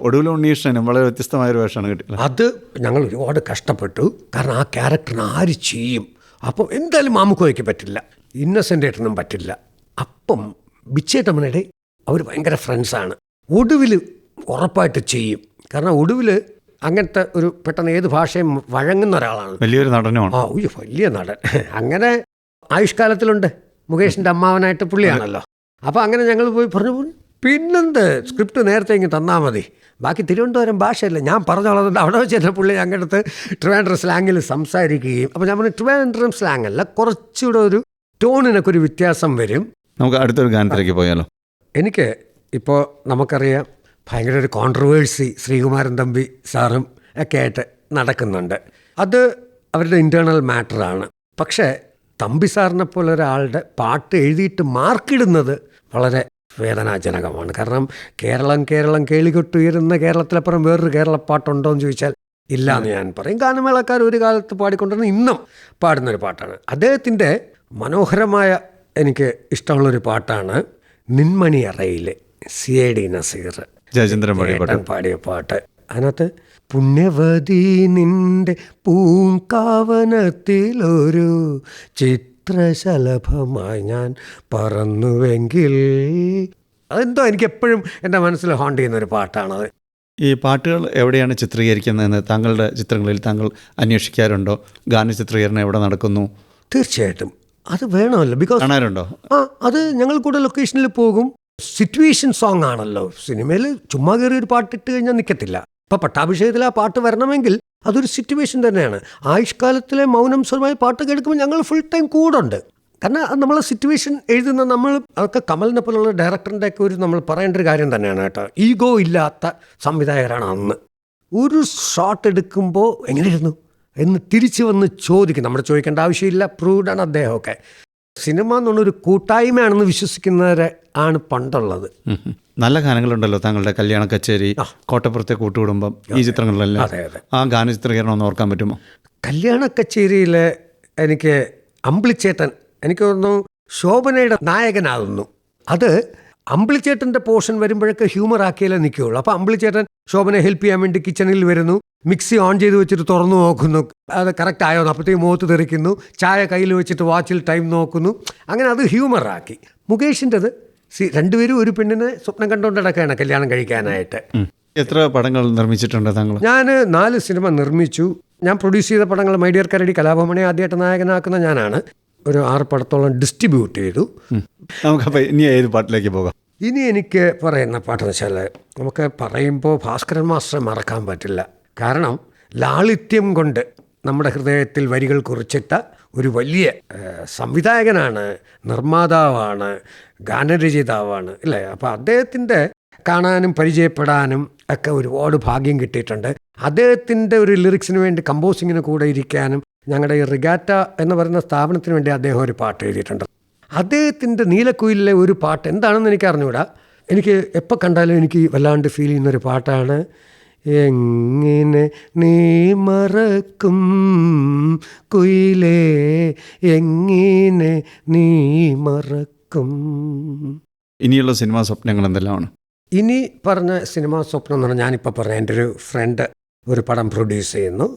S3: ഒടുവിൽ ഉണ്ണീഷ്ണനും വളരെ വ്യത്യസ്തമായൊരു വേഷമാണ് കിട്ടിയത്.
S4: അത് ഞങ്ങൾ ഒരുപാട് കഷ്ടപ്പെട്ടു. കാരണം ആ ക്യാരക്ടറിന് ആര് ചെയ്യും? അപ്പം എന്തായാലും മാമുക്കോയ്ക്ക് പറ്റില്ല, ഇന്നസെൻ്റ് ഏട്ടനും പറ്റില്ല. അപ്പം ബിച്ചേട്ടമ്മനയുടെ അവർ ഭയങ്കര ഫ്രണ്ട്സാണ്. ഒടുവിൽ ഉറപ്പായിട്ട് ചെയ്യും. കാരണം ഒടുവിൽ അങ്ങനത്തെ ഒരു പെട്ടെന്ന് ഏത് ഭാഷയും വഴങ്ങുന്ന ഒരാളാണ്.
S3: വലിയൊരു നടനുമാണ്.
S4: വലിയ നടൻ. അങ്ങനെ ആയുഷ്കാലത്തിലുണ്ട്. മുകേഷിൻ്റെ അമ്മാവനായിട്ട് പുള്ളിയാണല്ലോ. അപ്പോൾ അങ്ങനെ ഞങ്ങൾ പോയി പറഞ്ഞു, പിന്നെന്ത് സ്ക്രിപ്റ്റ് നേരത്തെ ഇങ്ങ് തന്നാൽ മതി, ബാക്കി തിരുവനന്തപുരം ഭാഷയല്ല ഞാൻ പറഞ്ഞോളാം. അവിടെ വെച്ച് തന്നെ പുള്ളി ഞങ്ങളുടെ ട്രിവാൻഡ്രം സ്ലാങ്ങിൽ സംസാരിക്കുകയും. അപ്പോൾ ഞാൻ പറഞ്ഞു, ട്രിവാൻഡ്രം സ്ലാങ് അല്ല, കുറച്ചുകൂടെ ഒരു ടോണിനൊക്കെ ഒരു വ്യത്യാസം വരും.
S3: നമുക്ക് അടുത്തൊരു ഗാനത്തിലേക്ക് പോയാലോ?
S4: എനിക്ക് ഇപ്പോൾ നമുക്കറിയാം ഭയങ്കര ഒരു കോൺട്രവേഴ്സി ശ്രീകുമാരൻ തമ്പി സാറും ഒക്കെ ആയിട്ട് നടക്കുന്നുണ്ട്. അത് അവരുടെ ഇൻറ്റേർണൽ മാറ്ററാണ്. പക്ഷേ തമ്പി സാറിനെ പോലെ ഒരാളുടെ പാട്ട് എഴുതിയിട്ട് മാർക്കിടുന്നത് വളരെ വേദനാജനകമാണ്. കാരണം കേരളം കേരളം കേളികൊട്ടുയരുന്ന കേരളത്തിലപ്പുറം വേറൊരു കേരളപ്പാട്ടുണ്ടോ എന്ന് ചോദിച്ചാൽ ഇല്ല എന്ന് ഞാൻ പറയും. ഗാനമേളക്കാർ ഒരു കാലത്ത് പാടിക്കൊണ്ടിരുന്ന ഇന്നും പാടുന്നൊരു പാട്ടാണ്. അദ്ദേഹത്തിൻ്റെ മനോഹരമായ എനിക്ക് ഇഷ്ടമുള്ളൊരു പാട്ടാണ് നിന്മണി അറയിലെ CID നസീർ
S3: ജയചന്ദ്രൻ
S4: പാടിയ പാട്ട്. അതിനകത്ത് പുണ്യവതി നിന്റെ പൂങ്കാവനത്തിലൊരു ചിത്രശലഭമായി ഞാൻ പറന്നുവെങ്കിൽ, അതെന്തോ എനിക്ക് എപ്പോഴും എൻ്റെ മനസ്സിൽ ഹോണ്ട് ചെയ്യുന്നൊരു പാട്ടാണത്.
S3: ഈ പാട്ടുകൾ എവിടെയാണ് ചിത്രീകരിക്കുന്നതെന്ന് താങ്കളുടെ ചിത്രങ്ങളിൽ താങ്കൾ അന്വേഷിക്കാറുണ്ടോ? ഗാന ചിത്രീകരണം എവിടെ നടക്കുന്നു?
S4: തീർച്ചയായിട്ടും അത് വേണമല്ലോ. ബിക്കോസ്
S3: കാണാറുണ്ടോ?
S4: അത് ഞങ്ങൾ കൂടെ ലൊക്കേഷനിൽ പോകും. സിറ്റുവേഷൻ സോങ് ആണല്ലോ. സിനിമയിൽ ചുമ്മാ കയറി ഒരു പാട്ടിട്ട് കഴിഞ്ഞാൽ നിൽക്കത്തില്ല. ഇപ്പം പട്ടാഭിഷേകത്തിൽ ആ പാട്ട് വരണമെങ്കിൽ അതൊരു സിറ്റുവേഷൻ തന്നെയാണ്. ആയുഷ്കാലത്തിലെ മൗനം സ്വരമായി പാട്ട് കേൾക്കുമ്പോൾ ഞങ്ങൾ ഫുൾ ടൈം കൂടുണ്ട്. കാരണം അത് നമ്മളെ സിറ്റുവേഷൻ എഴുതുന്ന നമ്മൾ അതൊക്കെ കമലിനെ പോലുള്ള ഡയറക്ടറിൻ്റെ ഒക്കെ ഒരു നമ്മൾ പറയേണ്ട ഒരു കാര്യം തന്നെയാണ് കേട്ടോ. ഈഗോ ഇല്ലാത്ത സംവിധായകരാണ് അന്ന്. ഒരു ഷോട്ട് എടുക്കുമ്പോൾ എങ്ങനെയായിരുന്നു എന്ന് തിരിച്ച് വന്ന് ചോദിക്കും. നമ്മൾ ചോദിക്കേണ്ട ആവശ്യമില്ല. പ്രൂവ്ഡാണ് അദ്ദേഹമൊക്കെ. സിനിമ എന്നുള്ളൊരു കൂട്ടായ്മയാണെന്ന് വിശ്വസിക്കുന്നവരെ ആണ് പണ്ടുള്ളത്.
S3: നല്ല ഗാനങ്ങളുണ്ടല്ലോ താങ്കളുടെ കല്യാണ കച്ചേരി, കോട്ടപ്പുറത്തെ കൂട്ടുകുടുംബം, ഈ ചിത്രങ്ങളിലെല്ലാം.
S4: അതെ അതെ.
S3: ആ ഗാന ചിത്രീകരണം ഒന്ന് ഓർക്കാൻ പറ്റുമോ?
S4: കല്യാണ കച്ചേരിയിൽ എനിക്ക് അമ്പിളിച്ചേട്ടൻ, എനിക്ക് തോന്നുന്നു ശോഭനയുടെ നായകനാകുന്നു. അത് അമ്പിളിച്ചേട്ടൻ്റെ പോർഷൻ വരുമ്പോഴൊക്കെ ഹ്യൂമർ ആക്കിയാലേ നിൽക്കുകയുള്ളൂ. അപ്പോൾ അമ്പിളിച്ചേട്ടൻ ശോഭനയെ ഹെൽപ്പ് ചെയ്യാൻ വേണ്ടി കിച്ചണിൽ വരുന്നു, മിക്സി ഓൺ ചെയ്ത് വെച്ചിട്ട് തുറന്നു നോക്കുന്നു, അത് കറക്റ്റ് ആയോ, അപ്പോഴത്തേക്ക് മുഖത്ത് തെറിക്കുന്നു, ചായ കയ്യിൽ വെച്ചിട്ട് വാച്ചിൽ ടൈം നോക്കുന്നു. അങ്ങനെ അത് ഹ്യൂമറാക്കി. മുകേഷിൻ്റെത് രണ്ടുപേരും ഒരു പെണ്ണിനെ സ്വപ്നം കണ്ടുകൊണ്ട് നടക്കുകയാണ് കല്യാണം കഴിക്കാനായിട്ട്.
S3: എത്ര പടങ്ങൾ നിർമ്മിച്ചിട്ടുണ്ട് താങ്കൾ?
S4: ഞാൻ 4 സിനിമ നിർമ്മിച്ചു. ഞാൻ പ്രൊഡ്യൂസ് ചെയ്ത പടങ്ങൾ മൈ ഡിയർ കരടി, കലാഭവമണി ആദ്യമായിട്ട് നായകനാക്കുന്ന ഞാനാണ്. ഒരു 6 പടത്തോളം ഡിസ്ട്രിബ്യൂട്ട് ചെയ്തു.
S3: നമുക്കപ്പോൾ ഇനി ഏത് പാട്ടിലേക്ക് പോകാം?
S4: ഇനി എനിക്ക് പറയുന്ന പാട്ടെന്ന് വെച്ചാൽ, നമുക്ക് പറയുമ്പോൾ ഭാസ്കരൻ മാസ്റ്ററെ മറക്കാൻ പറ്റില്ല. കാരണം ലാളിത്യം കൊണ്ട് നമ്മുടെ ഹൃദയത്തിൽ വരികൾ കുറിച്ചിട്ട ഒരു വലിയ സംവിധായകനാണ്, നിർമ്മാതാവാണ്, ഗാനരചയിതാവാണ്, അല്ലേ? അപ്പോൾ അദ്ദേഹത്തിൻ്റെ കാണാനും പരിചയപ്പെടാനും ഒക്കെ ഒരുപാട് ഭാഗ്യം കിട്ടിയിട്ടുണ്ട്. അദ്ദേഹത്തിൻ്റെ ഒരു ലിറിക്സിന് വേണ്ടി കമ്പോസിങ്ങിന് കൂടെ ഇരിക്കാനും ഞങ്ങളുടെ ഈ റിഗാറ്റ എന്ന് പറയുന്ന സ്ഥാപനത്തിന് വേണ്ടി അദ്ദേഹം ഒരു പാട്ട് എഴുതിയിട്ടുണ്ട്. അദ്ദേഹത്തിൻ്റെ നീലക്കുയിലിലെ ഒരു പാട്ട് എന്താണെന്ന് എനിക്ക് അറിഞ്ഞുകൂടാ. എനിക്ക് എപ്പോൾ കണ്ടാലും എനിക്ക് വല്ലാണ്ട് ഫീൽ ചെയ്യുന്നൊരു പാട്ടാണ്. എങ്ങനെ നീ മറക്കും കുയിലേ, എങ്ങനെ നീ മറക്കും.
S3: ഇനിയുള്ള സിനിമാ സ്വപ്നങ്ങൾ എന്തെല്ലാമാണ്?
S4: ഇനി പറഞ്ഞ സിനിമാ സ്വപ്നം എന്ന് പറഞ്ഞാൽ, ഞാനിപ്പോൾ പറഞ്ഞ എൻ്റെ ഒരു ഫ്രണ്ട് ഒരു പടം പ്രൊഡ്യൂസ് ചെയ്യുന്നു.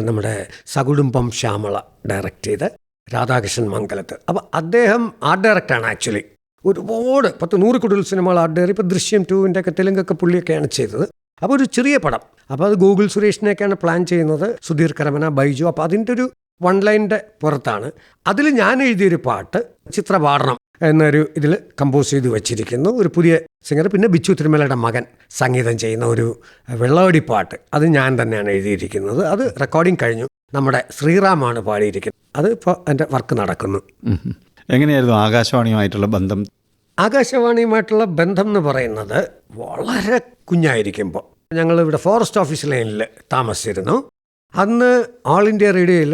S4: നമ്മുടെ സകുടുംബം ശ്യാമള ഡയറക്റ്റ് ചെയ്ത്, രാധാകൃഷ്ണൻ മംഗലത്ത്. അപ്പോൾ അദ്ദേഹം ആർട്ട് ഡയറക്ടറാണ് ആക്ച്വലി. ഒരുപാട് 100 കൂടുതൽ സിനിമകൾ ആർട്ട് ഡയറക്ടർ. ഇപ്പോൾ ദൃശ്യം 2 ഒക്കെ തെലുങ്കൊക്കെ പുള്ളിയൊക്കെയാണ് ചെയ്തത്. അപ്പോൾ ഒരു ചെറിയ പടം. അപ്പോൾ അത് ഗൂഗിൾ സുരേഷിനെയൊക്കെയാണ് പ്ലാൻ ചെയ്യുന്നത്, സുധീർ കരമന, ബൈജു. അപ്പോൾ അതിൻ്റെ ഒരു 1 ലൈനിൻ്റെ പുറത്താണ്. അതിൽ ഞാൻ എഴുതിയൊരു പാട്ട് ചിത്രപാടണം എന്നൊരു ഇതിൽ കമ്പോസ് ചെയ്ത് വെച്ചിരിക്കുന്നു. ഒരു പുതിയ സിംഗർ, പിന്നെ ബിച്ചു തിരുമലയുടെ മകൻ സംഗീതം ചെയ്യുന്ന ഒരു വെള്ളവടി പാട്ട്, അത് ഞാൻ തന്നെയാണ് എഴുതിയിരിക്കുന്നത്. അത് റെക്കോർഡിങ് കഴിഞ്ഞു. നമ്മുടെ ശ്രീറാമാണ് പാടിയിരിക്കുന്നത്. അത് ഇപ്പോൾ എൻ്റെ വർക്ക് നടക്കുന്നു.
S3: എങ്ങനെയായിരുന്നു ആകാശവാണിയുമായിട്ടുള്ള ബന്ധം?
S4: ആകാശവാണിയുമായിട്ടുള്ള ബന്ധം എന്ന് പറയുന്നത്, വളരെ കുഞ്ഞായിരിക്കുമ്പോൾ ഞങ്ങളിവിടെ ഫോറസ്റ്റ് ഓഫീസ് ലൈനിൽ താമസിച്ചിരുന്നു. അന്ന് ഓൾ ഇന്ത്യ റേഡിയോയിൽ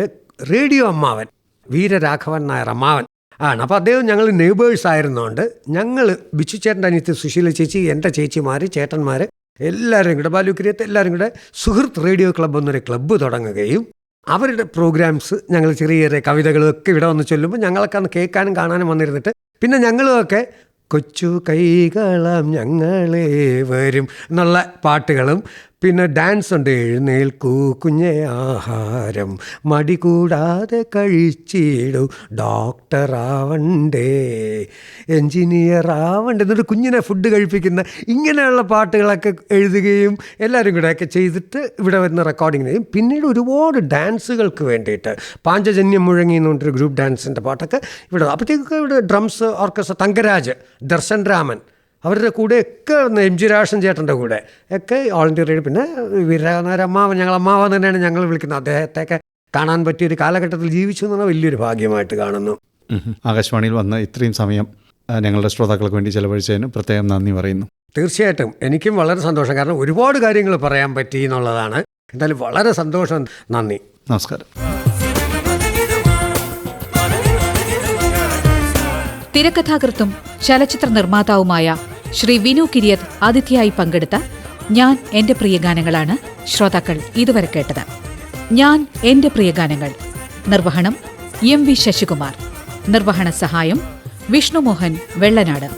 S4: റേഡിയോ അമ്മാവൻ വീരരാഘവൻ നായർ അമ്മാവൻ ആണ്. അപ്പോൾ അദ്ദേഹം ഞങ്ങൾ നെയ്ബേഴ്സ് ആയിരുന്നുകൊണ്ട് ഞങ്ങൾ ബിച്ചു ചേട്ടൻ്റെ അനിയത്തി സുശീല ചേച്ചി, എൻ്റെ ചേച്ചിമാർ, ചേട്ടന്മാർ എല്ലാവരും കൂടെ, ബാലുക്കരിയത്ത് എല്ലാവരും കൂടെ സുഹൃത്ത് റേഡിയോ ക്ലബ്ബ് എന്നൊരു ക്ലബ്ബ് തുടങ്ങുകയും അവരുടെ പ്രോഗ്രാംസ് ഞങ്ങൾ ചെറിയ ചെറിയ കവിതകളൊക്കെ ഇവിടെ വന്ന് ചൊല്ലുമ്പോൾ ഞങ്ങളൊക്കെ അന്ന് കേൾക്കാനും കാണാനും വന്നിരുന്നിട്ട്, പിന്നെ ഞങ്ങളുമൊക്കെ കൊച്ചു കൈകളം ഞങ്ങളെ വരും എന്നുള്ള പാട്ടുകളും, പിന്നെ ഡാൻസ് ഉണ്ട്. എഴുന്നേൽക്കൂ കുഞ്ഞെ ആഹാരം മടി കൂടാതെ കഴിച്ചിടൂ, ഡോക്ടറാവണ്ടേ എൻജിനീയർ ആവണ്ടേ എന്നൊരു കുഞ്ഞിനെ ഫുഡ് കഴിപ്പിക്കുന്ന ഇങ്ങനെയുള്ള പാട്ടുകളൊക്കെ എഴുതുകയും എല്ലാവരും കൂടെയൊക്കെ ചെയ്തിട്ട് ഇവിടെ വരുന്ന റെക്കോർഡിങ് ചെയ്യും. പിന്നീട് ഒരുപാട് ഡാൻസുകൾക്ക് വേണ്ടിയിട്ട് പാഞ്ചജന്യം മുഴങ്ങി എന്ന് പറഞ്ഞൊരു ഗ്രൂപ്പ് ഡാൻസിൻ്റെ പാട്ടൊക്കെ ഇവിടെ. അപ്പോഴത്തേക്കൊക്കെ ഇവിടെ ഡ്രംസ് ഓർക്കസ്ട്ര, തങ്കരാജ്, ദർശൻ രാമൻ, അവരുടെ കൂടെയൊക്കെ എം ജി രാഷൻ ചേട്ടൻ്റെ കൂടെ ഒക്കെ ഓൾ ഇന്ത്യ റേഡിയോ. പിന്നെ വീരരാഘവൻ അമ്മാവൻ, ഞങ്ങൾ അമ്മാവൻ തന്നെയാണ് ഞങ്ങൾ വിളിക്കുന്നത്. അദ്ദേഹത്തെയൊക്കെ കാണാൻ പറ്റിയൊരു കാലഘട്ടത്തിൽ ജീവിച്ചു എന്ന് പറഞ്ഞാൽ വലിയൊരു ഭാഗ്യമായിട്ട് കാണുന്നു.
S3: ആകാശവാണിയിൽ വന്ന് ഇത്രയും സമയം ഞങ്ങളുടെ ശ്രോതാക്കൾക്ക് വേണ്ടി ചെലവഴിച്ചതിന് പ്രത്യേകം നന്ദി പറയുന്നു.
S4: തീർച്ചയായിട്ടും എനിക്കും വളരെ സന്തോഷം. കാരണം ഒരുപാട് കാര്യങ്ങൾ പറയാൻ പറ്റി എന്നുള്ളതാണ്. എന്തായാലും വളരെ സന്തോഷം. നന്ദി.
S3: നമസ്കാരം.
S2: തിരക്കഥാകൃത്തും ചലച്ചിത്ര നിർമ്മാതാവുമായ ശ്രീ വിനു കിരിയത്ത് അതിഥിയായി പങ്കെടുത്ത ഞാൻ എന്റെ പ്രിയ ഗാനങ്ങളാണ് ശ്രോതാക്കൾ ഇതുവരെ കേട്ടത്. ഞാൻ എന്റെ പ്രിയഗാനങ്ങൾ. നിർവഹണം എം വി ശശികുമാർ. നിർവഹണ സഹായം വിഷ്ണുമോഹൻ വെള്ളനാട്.